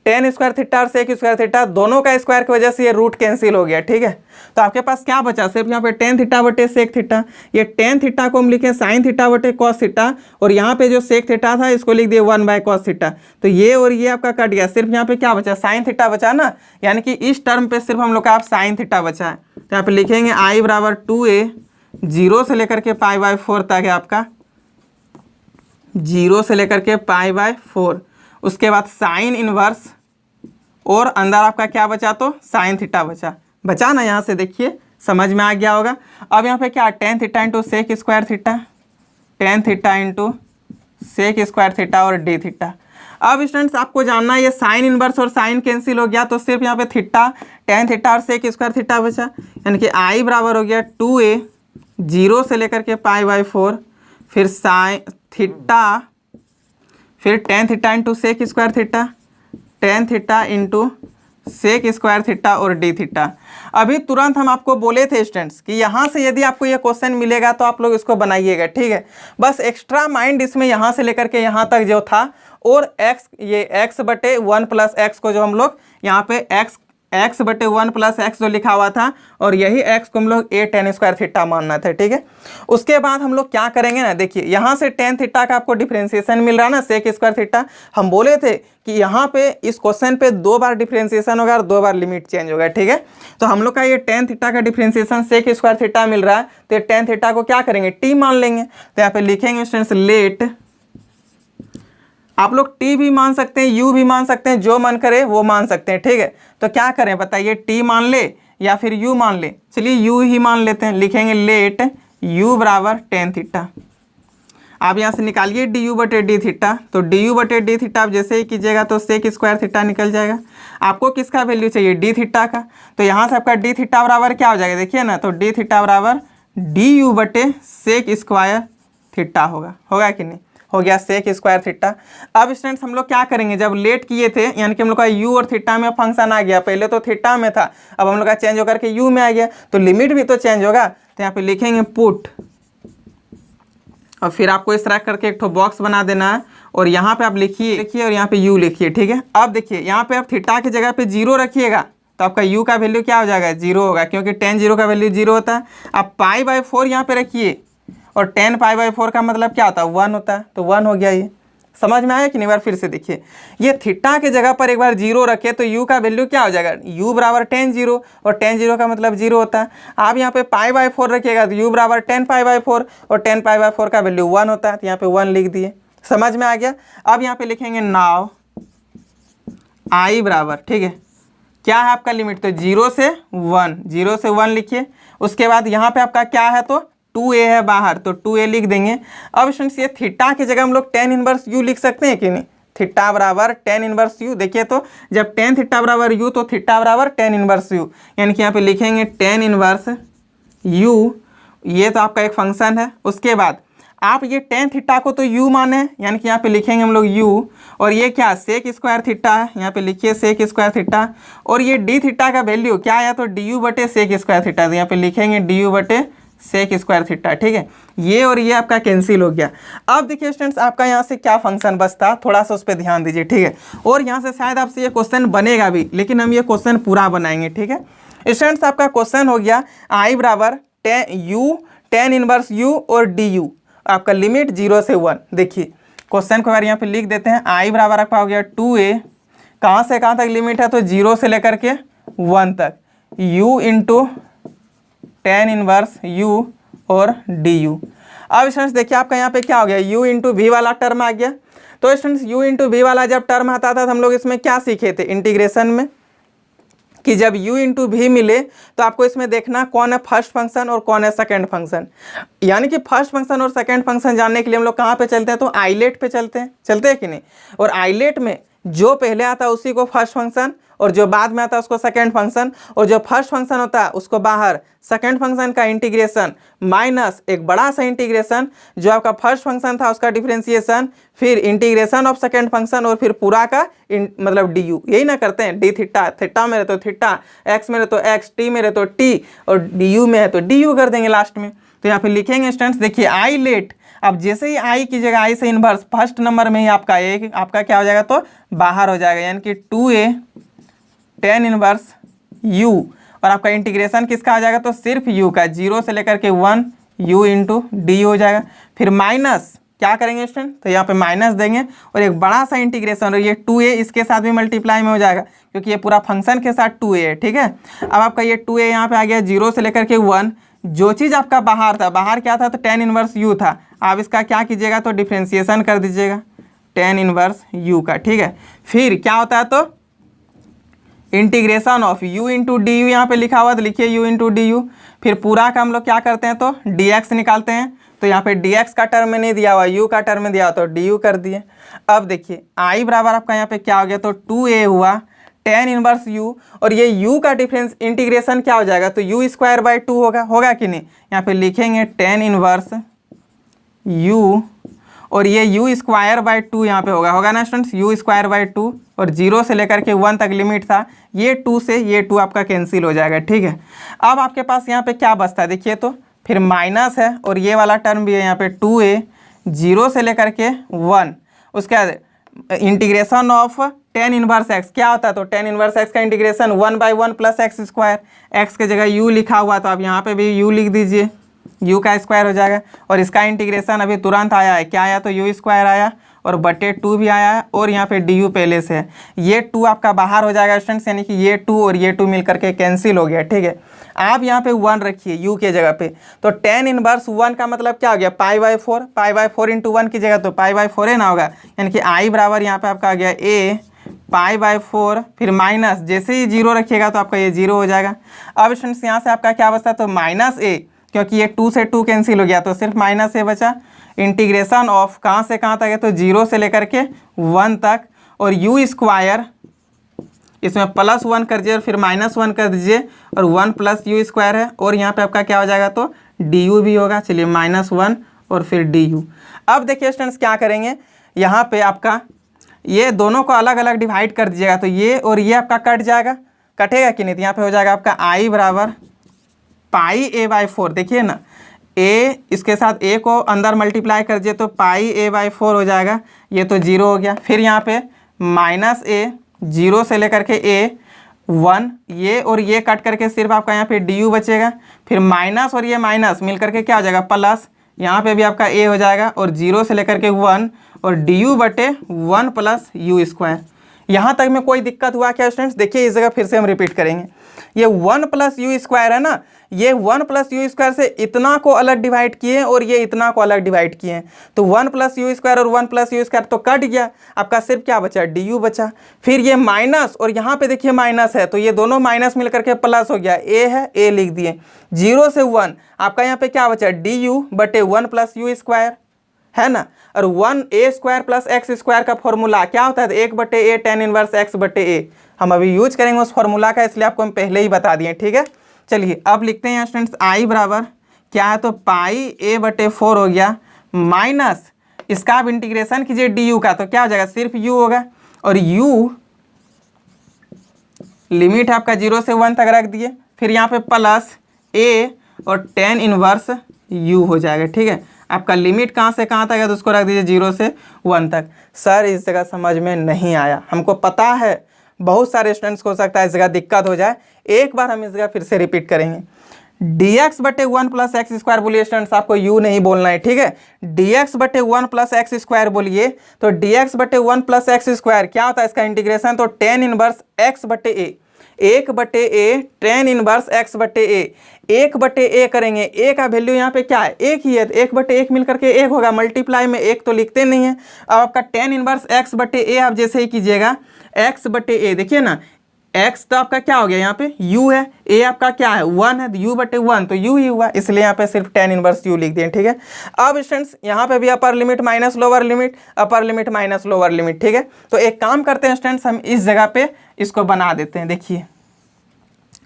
tan स्क्वायर थीटा और सेक स्क्वायर थीटा दोनों का स्क्वायर की वजह से ये रूट कैंसिल हो गया, ठीक है। तो आपके पास क्या बचा, सिर्फ यहाँ पे tan थीटा बटे सेक थीटा, ये tan थीटा को हम लिखे साइन थीटा बटे कॉस थीटा, और यहाँ पे जो सेक थीटा था इसको लिख दिए 1 बाय कॉस थीटा, तो ये और ये आपका कट गया, सिर्फ यहाँ पे क्या बचा, साइन थीटा बचा ना, यानी कि इस टर्म पे सिर्फ हम लोग का आप साइन थीटा बचा है। तो यहाँ पे लिखेंगे i बराबर 2a 0 से लेकर के π/4 तक है आपका, 0 से लेकर के π/4। उसके बाद साइन इनवर्स, और अंदर आपका क्या बचा, तो साइन थीटा बचा ना, यहाँ से देखिए समझ में आ गया होगा। अब यहाँ पे क्या, tan theta into sec square theta, tan theta into sec square theta और डी थीटा। अब स्टूडेंट्स आपको जानना है ये साइन इनवर्स और साइन कैंसिल हो गया, तो सिर्फ यहाँ पे थीटा, tan थीटा और सेक स्क्वायर थीटा बचा, यानी कि i बराबर हो गया 2a 0 से लेकर के π/4, फिर साइन थीटा, फिर tan theta into sec square theta, tan theta into sec square theta और डी थीटा। अभी तुरंत हम आपको बोले थे स्टूडेंट्स कि यहाँ से यदि आपको ये क्वेश्चन मिलेगा तो आप लोग इसको बनाइएगा, ठीक है। बस एक्स्ट्रा माइंड इसमें यहाँ से लेकर के यहाँ तक जो था, और x ये x बटे 1 प्लस एक्स को जो हम लोग यहाँ पे x बटे 1 प्लस एक्स जो लिखा हुआ था, और यही x को हम लोग a tan स्क्वायर थीटा मानना था, ठीक है। उसके बाद हम लोग क्या करेंगे ना, देखिए यहाँ से tan थीटा का आपको डिफ्रेंसिएशन मिल रहा है ना, सेक स्क्वायर थीटा। हम बोले थे कि यहाँ पे इस क्वेश्चन पे 2 बार डिफ्रेंसिएशन होगा और 2 बार लिमिट चेंज होगा, ठीक है। तो हम लोग का ये tan थीटा का डिफ्रेंसिएशन सेक स्क्वायर थीटा मिल रहा है, तो tan थीटा को क्या करेंगे, t मान लेंगे। तो यहाँ पे लिखेंगे स्टूडेंट्स लेट, आप लोग t भी मान सकते हैं, u भी मान सकते हैं, जो मन करे वो मान सकते हैं, ठीक है। तो क्या करें बताइए, t मान ले या फिर u मान ले। चलिए u ही मान लेते हैं, लिखेंगे लेट u बराबर tan थीटा। आप यहाँ से निकालिए du बटे डी थीटा, तो du बटे डी थीटा आप जैसे ही कीजिएगा तो सेक स्क्वायर थीटा निकल जाएगा। आपको किसका वैल्यू चाहिए, डी थीटा का। तो यहाँ से आपका डी थीटा बराबर क्या हो जाएगा, देखिए ना, तो डी थीटा बराबर du बटे सेक स्क्वायर थीटा होगा कि नहीं, हो गया सेक स्क्वायर थीटा। अब स्टूडेंट्स हम लोग क्या करेंगे, जब लेट किए थे यानी कि हम लोग का u और थीटा में फंक्शन आ गया, पहले तो थीटा में था, अब हम लोग का चेंज होकर के u में आ गया, तो लिमिट भी तो चेंज होगा। तो यहाँ पे लिखेंगे पुट, और फिर आपको इस तरह करके एक ठो बॉक्स बना देना है, और यहाँ पे आप लिखिए और यहाँ पे u लिखिए, ठीक है। अब देखिए यहाँ पे आप थीटा की जगह पे 0 रखिएगा तो आपका u का वैल्यू क्या हो जाएगा, 0 होगा, क्योंकि tan 0 का वैल्यू 0 होता है। आप π/4 यहाँ पे रखिए, और tan π/4 का मतलब क्या होता है, 1 होता है, तो 1 हो गया। ये समझ में आया कि नहीं, बार फिर से देखिए, ये थीटा के जगह पर एक बार 0 रखे तो u का वैल्यू क्या हो जाएगा, u बराबर tan 0, और tan 0 का मतलब 0 होता है। आप यहाँ पे π/4 रखिएगा तो u बराबर tan π/4, और tan π/4 का वैल्यू 1 होता है, तो यहाँ पे 1 लिख दिए। समझ में आ गया। अब यहाँ पे लिखेंगे नाउ i बराबर, ठीक है, क्या है आपका लिमिट, तो 0 से 1 लिखिए। उसके बाद यहाँ पे आपका क्या है, तो 2a है बाहर, तो 2a लिख देंगे। अब स्टूडेंट्स ये थीटा की जगह हम लोग tan इनवर्स u लिख सकते हैं कि नहीं, थीटा बराबर tan इनवर्स u। देखिए तो जब tan थीटा बराबर u तो थीटा बराबर tan इनवर्स u, यानी कि यहाँ पे लिखेंगे tan इनवर्स u, ये तो आपका एक फंक्शन है। उसके बाद आप ये tan थीटा को तो u माने, यानी कि यहाँ पे लिखेंगे हम लोग u, और ये क्या सेक स्क्वायर थीटा है, यहाँ पे लिखिए सेक स्क्वायर थीटा, और ये डी थीटा का वैल्यू क्या आया, तो du बटे सेक स्क्वायर थीटा, तो यहाँ पे लिखेंगे du बटे सेक स्क्वायर थीटा, ठीक है। ये और ये आपका कैंसिल हो गया। अब देखिए स्टूडेंट्स आपका यहाँ से क्या फंक्शन बचता, थोड़ा सा उस पर ध्यान दीजिए, ठीक है। और यहाँ से शायद आपसे ये क्वेश्चन बनेगा भी, लेकिन हम ये क्वेश्चन पूरा बनाएंगे, ठीक है। स्टूडेंट्स आपका क्वेश्चन हो गया i बराबर tan इनवर्स u और du, आपका लिमिट 0 से 1। देखिए क्वेश्चन को बार यहाँ पे लिख देते हैं, i बराबर आपका हो गया 2a, कहाँ से कहाँ तक लिमिट है, तो 0 से लेकर के 1 तक, u into tan inverse u और du। अब स्टूडेंट्स देखिए आपका यहाँ पे क्या हो गया, u इंटू वी वाला टर्म आ गया। तो स्टूडेंट्स u इंटू वी वाला जब टर्म आता था तो हम लोग इसमें क्या सीखे थे इंटीग्रेशन में, कि जब u इंटू वी मिले तो आपको इसमें देखना कौन है फर्स्ट फंक्शन और कौन है सेकंड फंक्शन। यानी कि फर्स्ट फंक्शन और सेकंड फंक्शन जानने के लिए हम लोग कहाँ पे चलते हैं, तो आइलेट पे चलते हैं कि नहीं। और आइलेट में जो पहले आता है उसी को फर्स्ट फंक्शन, और जो बाद में आता है उसको सेकंड फंक्शन, और जो फर्स्ट फंक्शन होता है उसको बाहर सेकंड फंक्शन का इंटीग्रेशन माइनस एक बड़ा सा इंटीग्रेशन, जो आपका फर्स्ट फंक्शन था उसका डिफरेंशिएशन, फिर इंटीग्रेशन ऑफ सेकंड फंक्शन, और फिर पूरा का मतलब डी यू। यही ना करते हैं, डी थीटा, थीटा में रहे तो थीटा, एक्स में रहे तो एक्स, टी में रहे तो टी, और डी यू में है तो डी यू कर देंगे लास्ट में। तो यहाँ पे लिखेंगे स्टूडेंट्स, देखिए आई लेट, अब जैसे ही आई की जगह आई से इनवर्स फर्स्ट नंबर में ही आपका एक आपका क्या हो जाएगा, तो बाहर हो जाएगा, यानी कि 2a tan इनवर्स u, और आपका इंटीग्रेशन किसका आ जाएगा, तो सिर्फ u का, 0 से लेकर के 1 u इंटू डी हो जाएगा। फिर माइनस क्या करेंगे स्टूडेंट, तो यहाँ पे माइनस देंगे, और एक बड़ा सा इंटीग्रेशन, और ये 2a इसके साथ भी मल्टीप्लाई में हो जाएगा, क्योंकि ये पूरा फंक्शन के साथ 2a है, ठीक है। अब आपका ये 2a यहाँ पे आ गया 0 से लेकर के 1, जो चीज़ आपका बाहर था, बाहर क्या था, तो tan इनवर्स u था। आप इसका क्या कीजिएगा, तो डिफ्रेंशिएशन कर दीजिएगा tan इनवर्स u का, ठीक है। फिर क्या होता है, तो integration of u into D you, यहाँ पे लिखा हुआ तो लिखिए u इंटू डी यू। फिर पूरा का हम लोग क्या करते हैं, तो dx निकालते हैं, तो यहाँ पे dx का टर्म में नहीं दिया हुआ, u का टर्म में दिया हुआ, तो du कर दिए। अब देखिए i बराबर आपका यहाँ पे क्या हो गया, तो 2a हुआ tan इनवर्स u, और ये u का डिफरेंस इंटीग्रेशन क्या हो जाएगा, तो u स्क्वायर बाई 2 होगा कि नहीं। यहाँ पे लिखेंगे tan इनवर्स u, और ये यू स्क्वायर बाई 2 यहाँ पे होगा ना स्टूडेंट्स, यू स्क्वायर बाई 2, और 0 से लेकर के 1 तक लिमिट था, ये 2 से ये 2 आपका कैंसिल हो जाएगा, ठीक है। अब आपके पास यहाँ पे क्या बचता है देखिए, तो फिर माइनस है और ये वाला टर्म भी है यहाँ पे 2a, 0 से लेकर के 1, उसके बाद integration of tan inverse x क्या होता है, तो टेन इनवर्स एक्स का integration 1/1 plus x square, x के जगह यू लिखा हुआ तो आप यहाँ पे भी यू लिख दीजिए, यू का स्क्वायर हो जाएगा। और इसका इंटीग्रेशन अभी तुरंत आया है, क्या आया, तो यू स्क्वायर आया और बटे 2 भी आया है, और यहाँ पे डी यू पहले से है, ये 2 आपका बाहर हो जाएगा स्टूडेंट्स, यानी कि ये 2 और ये 2 मिल करके कैंसिल हो गया, ठीक है। आप यहाँ पे 1 रखिए यू के जगह पे, तो टेन इनवर्स 1 का मतलब क्या हो गया, π/4, π/4 इंटू 1 की जगह तो π/4 है ना होगा, यानी कि आई बराबर यहाँ पे आपका आ गया a π/4, फिर माइनस, जैसे ही 0 रखिएगा तो आपका ये 0 हो जाएगा। अब स्टूडेंट्स यहाँ से आपका क्या बचता है, तो -a, क्योंकि ये 2 से 2 कैंसिल हो गया तो सिर्फ -a बचा। इंटीग्रेशन ऑफ कहाँ से कहाँ तक है, तो 0 से लेकर के 1 तक, और यू स्क्वायर इसमें +1 कर दीजिए और फिर -1 कर दीजिए, और 1 प्लस यू स्क्वायर है, और यहाँ पे आपका क्या हो जाएगा, तो डी यू भी होगा, चलिए -1 और फिर डी यू। अब देखिए स्टूडेंट्स क्या करेंगे, यहाँ पे आपका ये दोनों को अलग अलग डिवाइड कर दीजिएगा, तो ये और ये आपका कट जाएगा, कटेगा कि नहीं, तो यहाँ पे हो जाएगा आपका आई बराबर πa/4, देखिए ना, a इसके साथ a को अंदर मल्टीप्लाई कर दीजिए तो πa/4 हो जाएगा, ये तो 0 हो गया। फिर यहाँ पे -a, 0 से लेकर के a 1, ये और ये कट करके सिर्फ आपका यहाँ पे डी यू बचेगा, फिर माइनस और ये माइनस मिल करके क्या हो जाएगा, प्लस, यहाँ पे भी आपका a हो जाएगा, और 0 से लेकर के 1 और डी यू बटे 1 प्लस यू स्क्वायर। यहाँ तक में कोई दिक्कत हुआ क्या स्टूडेंट्स, देखिए इस जगह फिर से हम रिपीट करेंगे, ये 1 प्लस यू स्क्वायर है ना, ये 1 प्लस यू स्क्वायर से इतना को अलग डिवाइड किए और ये इतना को अलग डिवाइड किए, तो 1 प्लस यू स्क्वायर और 1 प्लस यू स्क्वायर तो कट गया, आपका सिर्फ क्या बचा, डी यू बचा। फिर ये माइनस और यहाँ पे देखिए माइनस है, तो ये दोनों माइनस मिल करके प्लस हो गया, ए है, ए लिख दिए, 0 से 1 आपका यहाँ पे क्या बचा, डी यू बटे 1 प्लस यू स्क्वायर है ना, और 1a square plus x square का फॉर्मूला क्या होता है, 1/a टेन इनवर्स एक्स बटे a, हम अभी यूज करेंगे उस फॉर्मूला का, इसलिए आपको हम पहले ही बता दिए, ठीक है। चलिए अब लिखते हैं स्टूडेंट्स, आई बराबर क्या है, तो πa/4 हो गया, माइनस इसका आप इंटीग्रेशन कीजिए डी यू का, तो क्या हो जाएगा, सिर्फ u होगा, और u लिमिट है आपका 0 से 1 तक रख दिए, फिर यहाँ पे प्लस a और टेन इनवर्स u हो जाएगा, ठीक है। आपका लिमिट कहाँ से कहाँ तक है, तो उसको रख दीजिए 0 से 1 तक। सर इस जगह समझ में नहीं आया, हमको पता है बहुत सारे स्टूडेंट्स को हो सकता है इस जगह दिक्कत हो जाए, एक बार हम इस जगह फिर से रिपीट करेंगे, dx बटे 1 प्लस एक्स स्क्वायर बोलिए स्टूडेंट्स, आपको u नहीं बोलना है, ठीक है, dx बटे 1 प्लस एक्स स्क्वायर बोलिए, तो dx बटे 1 प्लस एक्स स्क्वायर क्या होता है इसका इंटीग्रेशन, तो टेन इनवर्स एक्स बटे a, 1/a tan inverse x बटे a, 1/a करेंगे, a का वैल्यू यहाँ पे क्या है, 1 ही है, 1/1 मिल करके 1 होगा, मल्टीप्लाई में 1 तो लिखते नहीं है। अब आपका टेन इनवर्स एक्स बटे a आप जैसे ही कीजिएगा, x बटे a देखिए ना, x तो आपका क्या हो गया, यहाँ पे u है, a आपका क्या है 1 है, u बटे 1 तो u ही हुआ, इसलिए यहाँ पे सिर्फ टेन इनवर्स u लिख दिए, ठीक है। अब स्टूडेंट्स यहाँ पे भी upper limit minus lower limit, upper limit minus lower limit, ठीक है। तो एक काम करते हैं स्टूडेंट्स, हम इस जगह पे इसको बना देते हैं, देखिए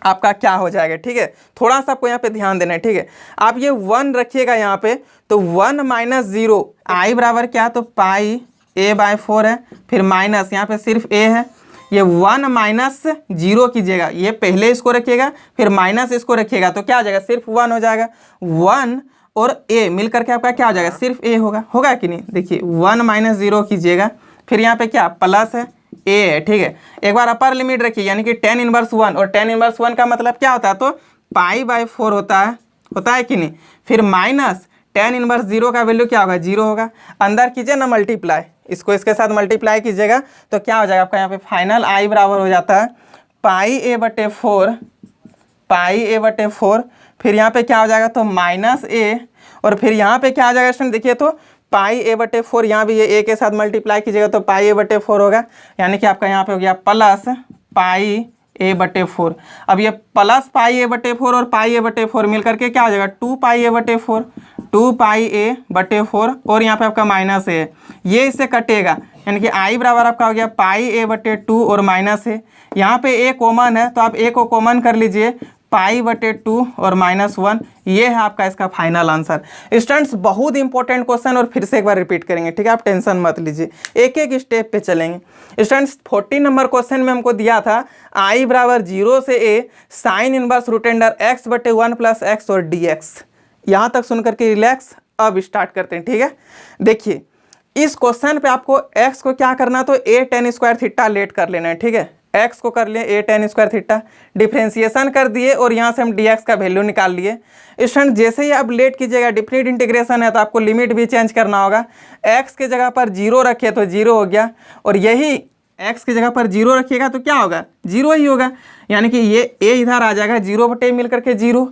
आपका क्या हो जाएगा, ठीक है। थोड़ा सा आपको यहाँ पे ध्यान देना है, ठीक है। आप ये 1 रखिएगा यहाँ पे, तो 1 माइनस 0 आई बराबर क्या, तो πa/4 है, फिर माइनस यहाँ पे सिर्फ a है, ये 1 माइनस 0 कीजिएगा, ये पहले इसको रखिएगा फिर माइनस इसको रखिएगा, तो क्या हो जाएगा, सिर्फ 1 हो जाएगा, 1 और a मिल करके आपका क्या हो जाएगा, सिर्फ a होगा कि नहीं, देखिए 1 माइनस 0 कीजिएगा, फिर यहाँ पे क्या प्लस है, a है, ठीक है। एक बार अपर लिमिट रखिए, यानी कि टेन इनवर्स 1, और टेन इनवर्स 1 का मतलब क्या होता है, तो π/4 होता है कि नहीं, फिर माइनस टेन इनवर्स 0 का वैल्यू क्या होगा, 0 होगा, अंदर कीजिए ना मल्टीप्लाई, इसको इसके साथ मल्टीप्लाई कीजिएगा, तो क्या हो जाएगा आपका यहाँ पे फाइनल आई बराबर हो जाता है πa/4, फिर यहाँ पे क्या हो जाएगा, तो -a, और फिर यहाँ पे क्या आ जाएगा स्टूडेंट, देखिए तो πa/4, यहाँ भी ये a के साथ मल्टीप्लाई कीजिएगा तो πa/4 होगा, यानी कि आपका यहाँ पे हो गया प्लस πa/4। अब ये प्लस πa/4 और πa/4 मिल करके क्या हो जाएगा, 2πa/4 और यहाँ पे आपका माइनस है, ये इससे कटेगा, यानी कि आई बराबर आपका हो गया πa/2 और माइनस है, यहाँ पे a कॉमन है तो आप a को कॉमन कर लीजिए, π/2 और -1, ये है आपका इसका फाइनल आंसर। स्टूडेंट्स बहुत इंपॉर्टेंट क्वेश्चन, और फिर से एक बार रिपीट करेंगे, ठीक है, आप टेंशन मत लीजिए, एक एक स्टेप पे चलेंगे। स्टूडेंट्स 14 नंबर क्वेश्चन में हमको दिया था i बराबर 0 से a sine inverse root under x/1 + x और dx। यहाँ तक सुन करके रिलैक्स, अब स्टार्ट करते हैं, ठीक है। देखिए इस क्वेश्चन पे आपको x को क्या करना, तो a tan square theta late कर लेना है, ठीक है। x को कर लिए a tan square theta, differentiation कर दिए और यहाँ से हम dx का वैल्यू निकाल लिए। स्टूडेंट जैसे ही आप लेट कीजिएगा, डिफरेंट इंटीग्रेशन है तो आपको लिमिट भी चेंज करना होगा। x के जगह पर 0 रखिए तो 0 हो गया, और यही x की जगह पर 0 रखिएगा तो क्या होगा, 0 ही होगा, यानी कि ये a इधर आ जाएगा, 0/a मिल करके 0।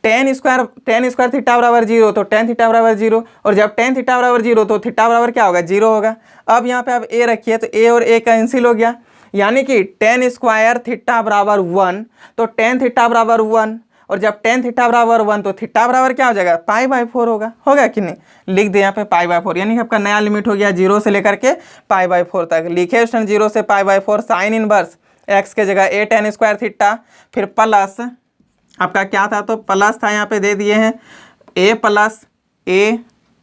tan स्क्वायर थीटा बराबर 0 तो tan थीटा बराबर 0, और जब tan थीटा बराबर 0 तो थीटा बराबर क्या होगा, 0 होगा। अब यहाँ पे आप a रखिए तो a और a कैंसिल हो गया, यानी कि tan स्क्वायर थीटा बराबर 1, तो tan थीटा बराबर 1, और जब tan थीटा बराबर 1 तो थीटा बराबर क्या हो जाएगा, π/4 होगा कि नहीं, लिख दे यहाँ पे π/4, यानी कि आपका नया लिमिट हो गया 0 से लेकर के π/4 तक। लिखे स्टूडेंट 0 से π/4 साइन इनवर्स x के जगह a tan स्क्वायर थीटा, फिर प्लस आपका क्या था, तो प्लस था, यहाँ पे दे दिए हैं a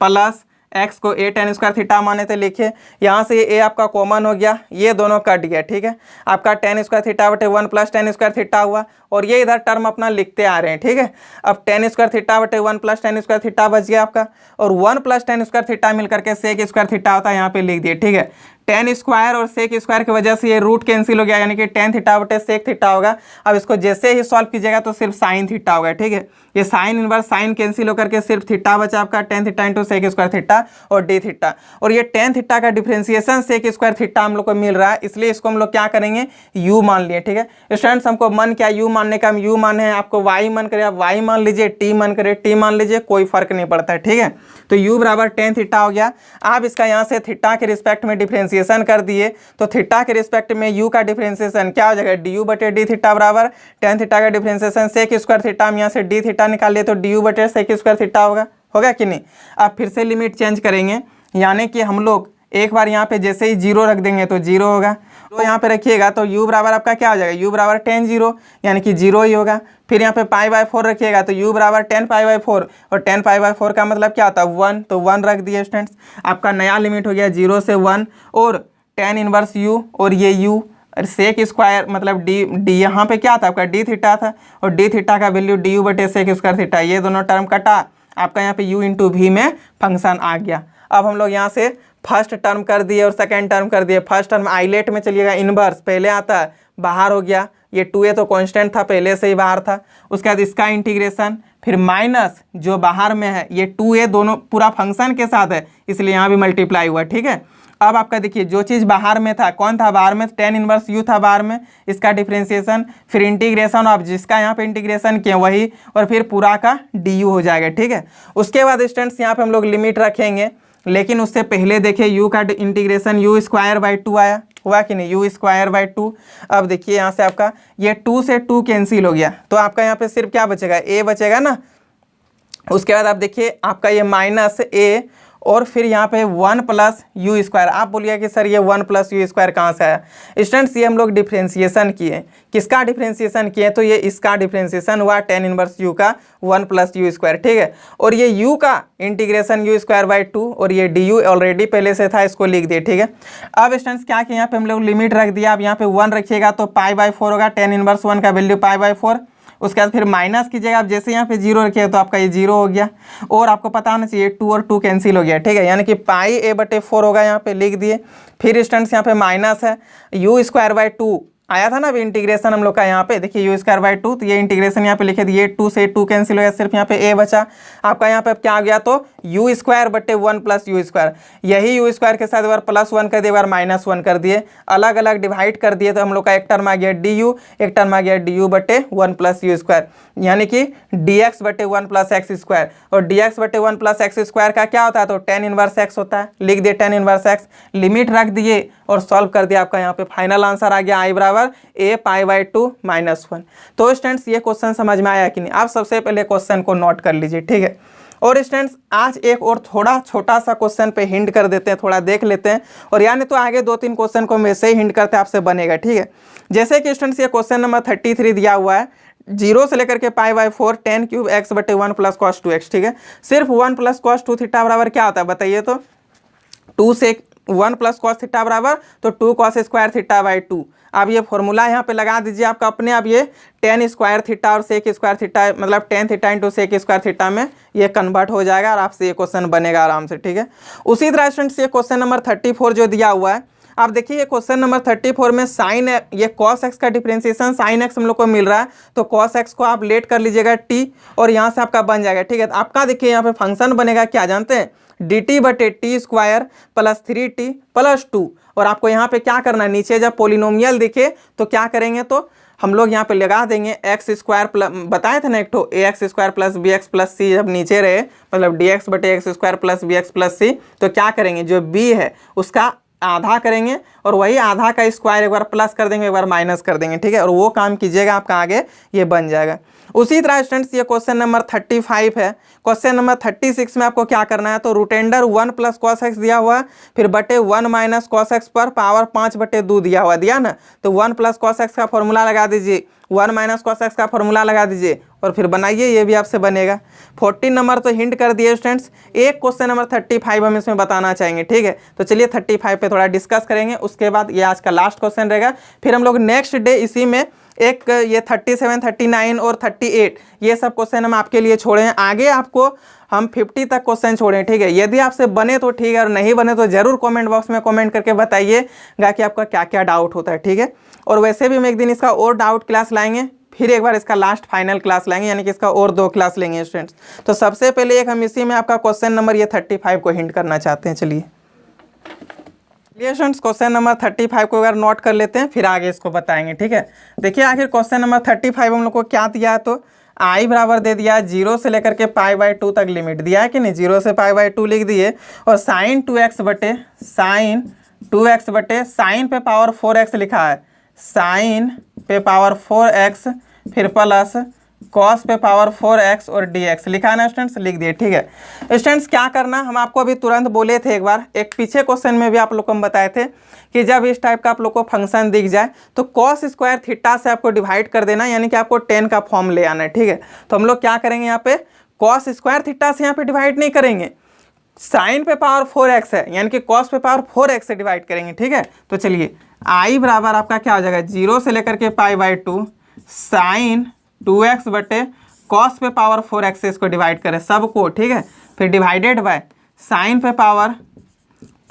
प्लस x को a tan स्क्वायर थीटा माने थे, लिखे यहाँ से ये a आपका कॉमन हो गया, ये दोनों कट गया, ठीक है। आपका tan स्क्वायर थीटा बटे 1 + tan स्क्वायर थीटा हुआ, और ये इधर टर्म अपना लिखते आ रहे हैं, ठीक है। अब tan स्क्वायर थीटा बटे 1 + tan स्क्वायर थीटा बच गया आपका, और 1 + tan स्क्वायर थीटा मिल करके sec स्क्वायर थीटा होता है, यहाँ पे लिख दिए, ठीक है। tan स्क्वायर और sec स्क्वायर की वजह से ये रूट कैंसिल हो गया, यानी कि tan थीटा बटे sec थीटा होगा। अब इसको जैसे ही सॉल्व कीजिएगा तो सिर्फ साइन थीटा होगा, ठीक है। ये साइन इनवर्स साइन कैंसिल होकर के सिर्फ थीटा बचा आपका, tan theta into sec square theta और d थीटा, और ये tan थीटा का डिफरेंशिएशन sec स्क्वायर थीटा हम लोग को मिल रहा है, इसलिए इसको हम लोग क्या करेंगे, u मान लिए, ठीक है। स्टूडेंट्स हमको मन क्या u मानने का, हम u माने हैं, आपको y मन करे आप y मान लीजिए, t मन करे t मान लीजिए, कोई फर्क नहीं पड़ता है, ठीक है। तो u बराबर tan थीटा हो गया। आप इसका यहाँ से थीटा के रिस्पेक्ट में डिफरेंशिएशन कर दिए, तो थीटा के रिस्पेक्ट में u का डिफरेंशिएशन क्या हो जाएगा, du/d थीटा बराबर tan थीटा का डिफरेंशिएशन sec स्क्वायर थीटा, हम यहाँ से d थीटा निकाल लिए तो du/sec स्क्वायर थीटा होगा कि नहीं। अब फिर से लिमिट चेंज करेंगे, यानी कि हम लोग एक बार यहाँ पे जैसे ही 0 रख देंगे तो 0 होगा, तो यहाँ पे रखिएगा तो u बराबर आपका क्या हो जाएगा, u बराबर tan 0, यानी कि 0 ही होगा। फिर यहाँ पे π/4 रखिएगा तो u बराबर tan π/4, और tan π/4 का मतलब क्या होता है, 1, तो 1 रख दिए स्टूडेंट्स। आपका नया लिमिट हो गया 0 से 1, और tan इनवर्स u और ये u सेक स्क्वायर मतलब d यहाँ पे क्या था आपका d थीटा था, और d थीटा का वैल्यू du/sec स्क्वायर थीटा, ये दोनों टर्म कटा, आपका यहाँ पे u × v में फंक्शन आ गया। अब हम लोग यहाँ से फर्स्ट टर्म कर दिए और सेकेंड टर्म कर दिए। फर्स्ट टर्म आइलेट में चलिएगा, इनवर्स पहले आता है, बाहर हो गया, ये 2a तो कांस्टेंट था, पहले से ही बाहर था। उसके बाद इसका इंटीग्रेशन, फिर माइनस जो बाहर में है ये 2a दोनों पूरा फंक्शन के साथ है, इसलिए यहाँ भी मल्टीप्लाई हुआ, ठीक है। अब आपका देखिए जो चीज़ बाहर में था, कौन था बाहर में, tan इनवर्स u था बाहर में, इसका डिफरेंशिएशन, फिर इंटीग्रेशन, आप जिसका यहाँ पे इंटीग्रेशन किए वही, और फिर पूरा का du हो जाएगा, ठीक है। उसके बाद स्टूडेंट्स यहाँ पे हम लोग लिमिट रखेंगे, लेकिन उससे पहले देखिए u का इंटीग्रेशन u²/2 आया, हुआ कि नहीं, u²/2। अब देखिए यहाँ से आपका ये 2 से 2 कैंसिल हो गया, तो आपका यहाँ पे सिर्फ क्या बचेगा, a बचेगा ना। उसके बाद आप देखिए आपका ये -a, और फिर यहाँ पे 1 + u²। आप बोलिए कि सर ये 1 + u² कहाँ से आया। स्टूडेंट्स ये हम लोग डिफ्रेंशिएशन किए, किसका डिफ्रेंशिएशन किए, तो ये इसका डिफ्रेंशिएशन हुआ tan इनवर्स u का 1 + u², ठीक है। और ये u का इंटीग्रेशन u²/2, और ये du ऑलरेडी पहले से था, इसको लिख दिए, ठीक है। अब स्टूडेंट्स क्या किया, यहाँ पे हम लोग लिमिट रख दिया। अब यहाँ पे 1 रखिएगा तो π/4 होगा, tan इनवर्स 1 का वैल्यू π/4। उसके बाद फिर माइनस कीजिएगा, आप जैसे यहाँ पे 0 रखिएगा तो आपका ये 0 हो गया, और आपको पता होना चाहिए 2 और 2 कैंसिल हो गया, ठीक है, यानी कि πa/4 होगा, यहाँ पे लिख दिए। फिर स्टूडेंट्स यहाँ पे माइनस है, u²/2 आया था ना अभी इंटीग्रेशन हम लोग का, यहाँ पे देखिए u²/2, तो ये इंटीग्रेशन यहाँ पे लिखे दिए, 2 से 2 कैंसिल हो गया, सिर्फ यहाँ पे a बचा। आपका यहाँ पे क्या आ गया, तो u²/1 + u², यही u² के साथ एक बार +1 कर दिए, एक बार -1 कर दिए, अलग अलग डिवाइड कर दिए, तो हम लोग का एक टर्म आ गया du, एक टर्म आ गया du/1 + u², यानी कि dx/1 + x², और dx/1 + x² का क्या होता है, तो tan इनवर्स x होता है, लिख दिए tan इनवर्स x, लिमिट रख दिए और सॉल्व कर दिया। आपका यहाँ पे फाइनल आंसर आ गया i बराबर a π/2 -1। तो स्टूडेंट्स ये क्वेश्चन समझ में आया कि नहीं, आप सबसे पहले क्वेश्चन को नोट कर लीजिए, ठीक है। और स्टूडेंट्स आज एक और थोड़ा छोटा सा क्वेश्चन पे हिंट कर देते हैं, थोड़ा देख लेते हैं, और यानी तो आगे 2-3 क्वेश्चन को वैसे ही हिंट करते आपसे बनेगा, ठीक है। जैसे कि स्टूडेंट्स ये क्वेश्चन नंबर 33 दिया हुआ है, 0 से लेकर के π/4 tan क्यूब x बटे 1 प्लस कॉस 2x, ठीक है। सिर्फ 1 प्लस कॉस 2 थीटा बराबर क्या होता है बताइए तो, 2 से 1 प्लस कॉस थीटा बराबर तो 2 कॉस स्क्वायर थीटा बाई 2। अब ये फॉर्मूला यहाँ पे लगा दीजिए आपका अपने, अब ये tan स्क्वायर थीटा और सेक स्क्वायर थीटा मतलब tan theta into sec square theta में ये कन्वर्ट हो जाएगा और आपसे ये क्वेश्चन बनेगा आराम से, ठीक है। उसी तरह स्टूडेंट्स ये क्वेश्चन नंबर 34 जो दिया हुआ है, आप देखिए ये क्वेश्चन नंबर 34 में साइन ये कॉस एक्स का डिफरेंशिएशन साइन एक्स हम लोग को मिल रहा है, तो कॉस एक्स को आप लेट कर लीजिएगा टी और यहाँ से आपका बन जाएगा, ठीक है। तो आपका देखिए यहाँ पे फंक्शन बनेगा क्या जानते हैं, dt बटे T square plus 3t plus 2। और आपको यहाँ पे क्या करना है, नीचे जब पोलिनोमियल दिखे तो क्या करेंगे, तो हम लोग यहाँ पे लगा देंगे एक्स स्क्वायर प्लस, बताए थे ना एक ठो A X square plus B X plus C जब नीचे रहे मतलब डी एक्स बटे X square plus B X plus C, तो क्या करेंगे जो बी है उसका आधा करेंगे और वही आधा का स्क्वायर एक बार प्लस कर देंगे एक बार माइनस कर देंगे, ठीक है। और वो काम कीजिएगा आपका आगे ये बन जाएगा। उसी तरह स्टूडेंट्स ये क्वेश्चन नंबर 35 है। क्वेश्चन नंबर 36 में आपको क्या करना है, तो रूटेंडर 1 प्लस कॉस एक्स दिया हुआ है, फिर बटे 1 माइनस कॉस एक्स पर पावर 5 बटे 2 दिया हुआ, दिया ना, तो 1 प्लस कॉस एक्स का फॉर्मूला लगा दीजिए, 1 माइनस कॉस एक्स का फॉर्मूला लगा दीजिए और फिर बनाइए, ये भी आपसे बनेगा। 14 नंबर तो हिंट कर दिए स्टूडेंट्स, एक क्वेश्चन नंबर 35 हम इसमें बताना चाहेंगे, ठीक है। तो चलिए 35 पे थोड़ा डिस्कस करेंगे, उसके बाद ये आज का लास्ट क्वेश्चन रहेगा। फिर हम लोग नेक्स्ट डे इसी में एक ये 37, 39 और 38 ये सब क्वेश्चन हम आपके लिए छोड़े हैं। आगे आपको हम 50 तक क्वेश्चन छोड़े, ठीक है। यदि आपसे बने तो ठीक है और नहीं बने तो जरूर कमेंट बॉक्स में कमेंट करके बताइएगा कि आपका क्या क्या डाउट होता है, ठीक है। और वैसे भी हम एक दिन इसका और डाउट क्लास लाएंगे, फिर एक बार इसका लास्ट फाइनल क्लास लेंगे, यानी कि इसका और 2 क्लास लेंगे स्टूडेंट्स। तो सबसे पहले एक हम इसी में आपका क्वेश्चन नंबर ये 35 को हिंट करना चाहते हैं। चलिए स्टूडेंट्स क्वेश्चन नंबर 35 को अगर नोट कर लेते हैं फिर आगे इसको बताएंगे, ठीक है। देखिए आखिर क्वेश्चन नंबर 35 हम लोग को क्या दिया है, तो आई बराबर दे दिया है 0 से लेकर के π/2 तक लिमिट दिया है कि नहीं, 0 से π/2 लिख दिए और साइन 2x बटे साइन पे पावर 4x लिखा है, साइन पे पावर 4x फिर प्लस कॉस पे पावर 4x और dx लिखा है ना स्टूडेंट्स, लिख दिए, ठीक है। स्टूडेंट्स क्या करना, हम आपको अभी तुरंत बोले थे एक बार, एक पीछे क्वेश्चन में भी आप लोग को हम बताए थे कि जब इस टाइप का आप लोग को फंक्शन दिख जाए तो कॉस स्क्वायर थीटा से आपको डिवाइड कर देना, यानी कि आपको 10 का फॉर्म ले आना है, ठीक है। तो हम लोग क्या करेंगे, यहाँ पे कॉस स्क्वायर थीटा से यहाँ पे डिवाइड नहीं करेंगे, साइन पे पावर 4x है यानी कि कॉस पे पावर 4x से डिवाइड करेंगे, ठीक है। तो चलिए आई बराबर आपका क्या हो जाएगा, 0 से लेकर के π/2 साइन 2x बटे कॉस पे पावर 4x से इसको डिवाइड करें सबको, ठीक है। फिर डिवाइडेड बाय साइन पे पावर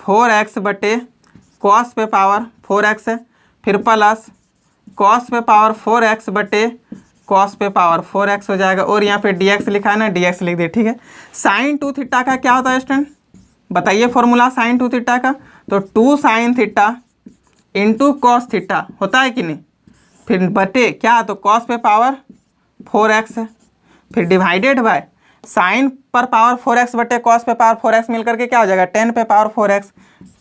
4x बटे कॉस पे पावर 4x है, फिर प्लस कॉस पे पावर 4x बटे कॉस पे पावर 4x हो जाएगा और यहाँ पे dx लिखा है ना, dx लिख दे, ठीक है। साइन 2 थीटा का क्या होता है स्टूडेंट, बताइए फॉर्मूला साइन 2 थीटा का, तो 2 sine theta into cos theta होता है कि नहीं, फिर बटे क्या, तो कॉस पे पावर 4x है, फिर डिवाइडेड बाय साइन पर पावर 4x बटे कॉस पे पावर 4x मिल करके क्या हो जाएगा, 10 पे पावर 4x,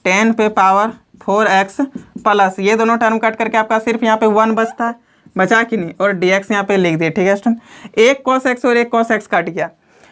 10 पे पावर 4x प्लस ये दोनों टर्म कट करके आपका सिर्फ यहाँ पे 1 बचता है, बचा कि नहीं, और dx यहाँ पे लिख दिए, ठीक है स्टूडेंट। एक कॉस एक्स और एक कॉस एक्स कट गया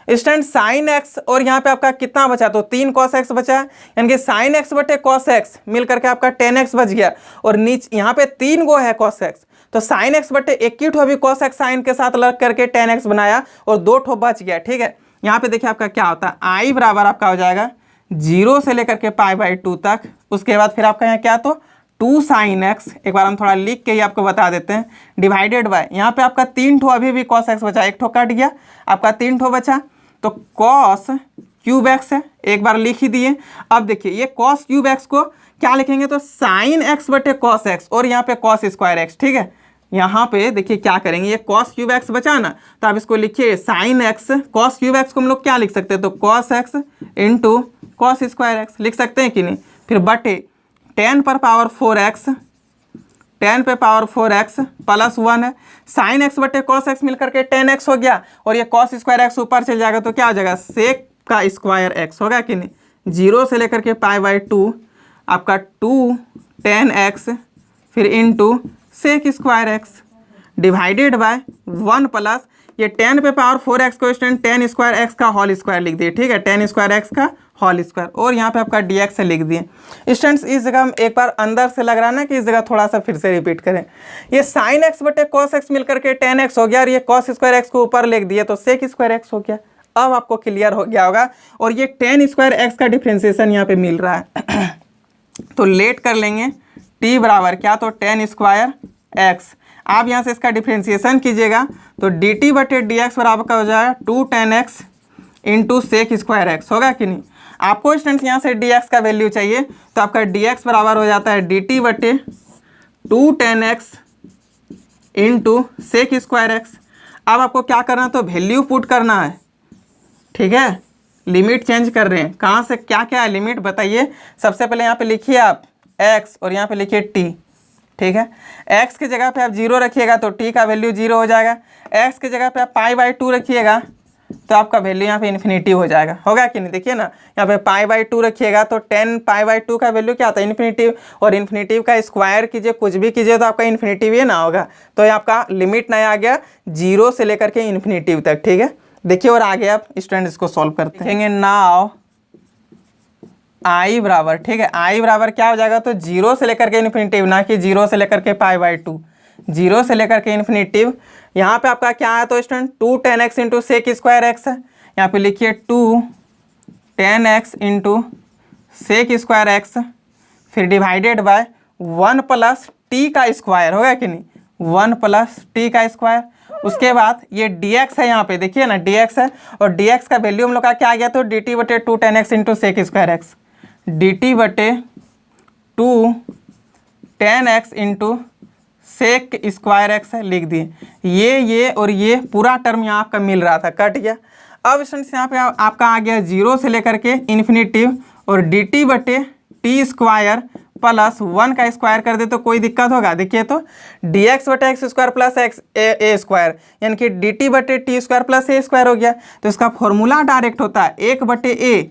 स्टूडेंट, साइन एक्स और यहाँ पे आपका कितना बचा, तो 3 कॉस एक्स बचा, यानी कि साइन एक्स बटे कॉस एक्स मिल करके आपका 10x बच गया और नीचे यहाँ पे 3 गो है कॉस एक्स, तो साइन एक्स बटे 1 ठो अभी कॉस एक्स साइन के साथ लग करके 10x बनाया और 2 ठो बच गया, ठीक है। यहाँ पे देखिए आपका क्या होता है, आई बराबर आपका हो जाएगा 0 से लेकर के π/2 तक, उसके बाद फिर आपका यहाँ क्या, तो 2 साइन एक्स, एक बार हम थोड़ा लिख के ही आपको बता देते हैं, डिवाइडेड बाय यहाँ पे आपका 3 ठो अभी भी कॉस एक्स बचा, 1 ठो कट गया, आपका 3 ठो बचा, तो कॉस क्यूब एक्स है, एक बार लिख ही दिए। अब देखिए ये कॉस क्यूब एक्स को क्या लिखेंगे, तो साइन एक्स बटे कॉस एक्स और यहाँ पे कॉस स्क्वायर एक्स, ठीक है। यहाँ पे देखिए क्या करेंगे, ये कॉस क्यूब एक्स बचा ना, तो आप इसको लिखिए sine x, cos cube x को हम लोग क्या लिख सकते हैं, तो cos x into cos square x लिख सकते हैं कि नहीं, फिर बटे 10 पर पावर 4x, 10 पे पावर 4x प्लस 1 है, साइन एक्स बटे कॉस एक्स मिल करके 10x हो गया और ये कॉस स्क्वायर एक्स ऊपर चल जाएगा तो क्या हो जाएगा, सेक का स्क्वायर एक्स होगा कि नहीं, 0 से लेकर के π/2 आपका 2 10x फिर into sec square X divided by 1 plus ये 10 पे पावर 4x को स्टूडेंट 10 स्क्वायर एक्स का होल स्क्वायर लिख दिए, ठीक है, 10 स्क्वायर एक्स का होल स्क्वायर, और यहाँ पे आपका dx लिख दिए। स्टूडेंट्स इस जगह हम एक बार अंदर से लग रहा है ना कि इस जगह थोड़ा सा फिर से रिपीट करें। ये साइन एक्स बटे कॉस एक्स मिलकर के टेन एक्स हो गया, और ये कॉस स्क्वायर एक्स को ऊपर लिख दिया तो सेक स्क्वायर एक्स हो गया। अब आपको क्लियर हो गया होगा, और ये टेन स्क्वायर एक्स का डिफ्रेंसिएशन यहाँ पे मिल रहा है तो लेट कर लेंगे t बराबर क्या, तो टेन स्क्वायर एक्स। आप यहाँ से इसका डिफ्रेंसिएशन कीजिएगा तो डी टी बटे डी एक्स बराबर का हो जाएगा 2 tan x into sec square X, होगा कि नहीं। आपको स्टूडेंट्स यहाँ से डी एक्स का वैल्यू चाहिए तो आपका डी एक्स बराबर हो जाता है डी टी बटे 2 tan x into sec square X. अब आपको क्या करना है, तो वैल्यू पुट करना है, ठीक है। लिमिट चेंज कर रहे हैं, कहाँ से क्या क्या है लिमिट बताइए। सबसे पहले यहाँ पे लिखिए आप x और यहाँ पे लिखिए t, ठीक है। x की जगह पे आप 0 रखिएगा तो t का वैल्यू 0 हो जाएगा। x की जगह पे आप π/2 रखिएगा तो आपका वैल्यू यहाँ पे इन्फिनिटी हो जाएगा, होगा कि नहीं। देखिए ना यहाँ पे π/2 रखिएगा तो 10 π/2 का वैल्यू क्या आता है, इन्फिनिटिव, और इन्फिनिटिव का स्क्वायर कीजिए कुछ भी कीजिए तो आपका इन्फिनिटिव ही ना होगा। तो ये आपका लिमिट नया आ गया 0 से लेकर के इन्फिनिटिव तक, ठीक है। देखिए और आगे आप स्टूडेंट इसको सॉल्व करते हैं। नाउ आई बराबर, ठीक है, आई बराबर क्या हो जाएगा, तो 0 से लेकर के इन्फिनिटिव, ना कि 0 से लेकर के π/2, 0 से लेकर के इन्फिनिटिव। यहाँ पे आपका क्या है तो student 2 tan x into sec square X है। यहाँ पे लिखिए 2 tan x into sec square X, फिर डिवाइडेड बाय 1 प्लस टी का स्क्वायर, होगा कि नहीं, 1 प्लस टी का स्क्वायर। उसके बाद ये dx है, यहाँ पे देखिए ना dx है, और dx का वैल्यू हम लोग का क्या आ गया, तो dt बटे 2 tan x into sec square X, dt बटे 2 tan x into sec square X है, लिख दिए। ये और ये पूरा टर्म यहाँ आपका मिल रहा था, कट गया। अब स्टूडेंट्स यहाँ पे आपका आ गया 0 से लेकर के इन्फिनिटिव, और dt बटे टी स्क्वायर प्लस 1 का स्क्वायर कर दे तो कोई दिक्कत होगा। देखिए तो dx बटे एक्स स्क्वायर प्लस एक्स ए स्क्वायर, यानी कि dt बटे टी स्क्वायर प्लस ए स्क्वायर हो गया। तो इसका फॉर्मूला डायरेक्ट होता है 1 बटे ए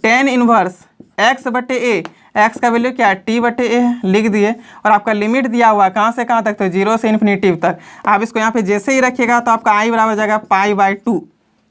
टेन इनवर्स x बटे ए, x का वैल्यू क्या है t बटे ए, लिख दिए। और आपका लिमिट दिया हुआ कहाँ से कहाँ तक, तो 0 से इन्फिनिटिव तक। आप इसको यहाँ पे जैसे ही रखिएगा तो आपका i बराबर जाएगा π/2।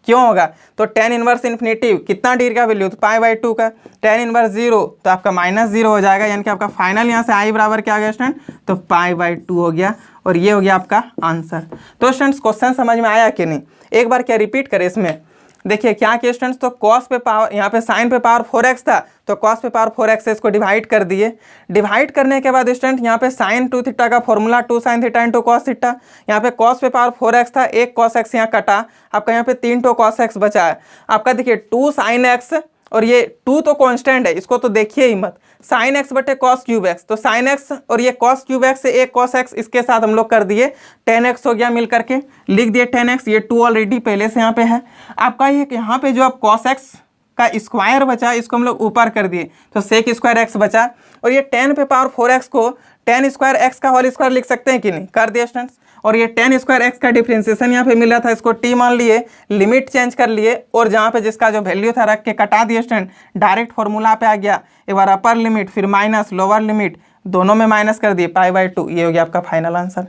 क्यों होगा, तो टेन इनवर्स इन्फिनिटिव कितना डिग्री का वैल्यू, तो π/2 का, टेन इनवर्स 0 तो आपका -0 हो जाएगा, यानी कि आपका फाइनल यहाँ से i बराबर क्या हो गया स्टूडेंट, तो π/2 हो गया। और ये हो गया आपका आंसर। तो स्टूडेंट्स क्वेश्चन समझ में आया कि नहीं, एक बार क्या रिपीट करें इसमें। देखिए क्या किया स्टूडेंट्स, तो कॉस पे पावर, यहाँ पे साइन पे पावर 4x था तो कॉस पे पावर 4x से इसको डिवाइड कर दिए। डिवाइड करने के बाद स्टूडेंट यहाँ पे साइन 2 थीटा का formula 2 sin theta into cos theta, यहाँ पे कॉस पे पावर 4x था, एक कॉस एक्स यहाँ कटा, आपका यहाँ पे 3 तो कॉस एक्स बचा है। आपका देखिए 2 sin x, और ये 2 तो कांस्टेंट है, इसको तो देखिए ही मत, sin x बटे कॉस क्यूब एक्स, तो sin x और ये कॉस क्यूब एक्स से एक कॉस एक्स, इसके साथ हम लोग कर दिए tan x हो गया, मिल करके लिख दिए tan x। ये 2 ऑलरेडी पहले से यहाँ पे है। आपका ये यहाँ पे जो आप cos x का स्क्वायर बचा इसको हम लोग ऊपर कर दिए तो सेक स्क्वायर एक्स बचा, और ये 10 पे पावर 4x को tan स्क्वायर एक्स का होल स्क्वायर लिख सकते हैं कि नहीं, कर दिए स्टूडेंट्स। और ये tan स्क्वायर एक्स का डिफ्रेंसिएशन यहाँ पे मिला था, इसको t मान लिए, लिमिट चेंज कर लिए, और जहाँ पे जिसका जो वैल्यू था रख के कटा दिए स्टूडेंट, डायरेक्ट फॉर्मूला पे आ गया। एक बार अपर लिमिट फिर माइनस लोअर लिमिट, दोनों में माइनस कर दिए, π/2। ये हो गया आपका फाइनल आंसर।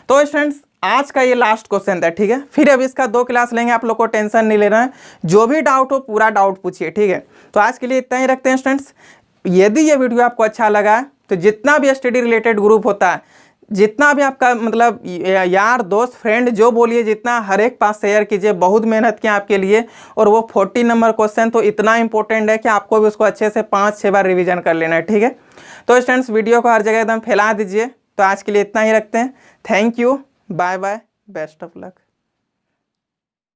तो स्टूडेंट्स आज का ये लास्ट क्वेश्चन था, ठीक है। फिर अब इसका 2 क्लास लेंगे, आप लोग को टेंशन नहीं लेना है, जो भी डाउट हो पूरा डाउट पूछिए, ठीक है। तो आज के लिए इतना ही रखते हैं स्टूडेंट्स। यदि ये वीडियो आपको अच्छा लगा तो जितना भी स्टडी रिलेटेड ग्रुप होता है, जितना भी आपका मतलब यार दोस्त फ्रेंड जो बोलिए, जितना हर एक पास शेयर कीजिए। बहुत मेहनत किया आपके लिए, और वो 40 नंबर क्वेश्चन तो इतना इंपॉर्टेंट है कि आपको भी उसको अच्छे से 5-6 बार रिवीजन कर लेना है, ठीक है। तो स्टूडेंट्स वीडियो को हर जगह एकदम फैला दीजिए। तो आज के लिए इतना ही रखते हैं। Thank you, bye bye, best of luck.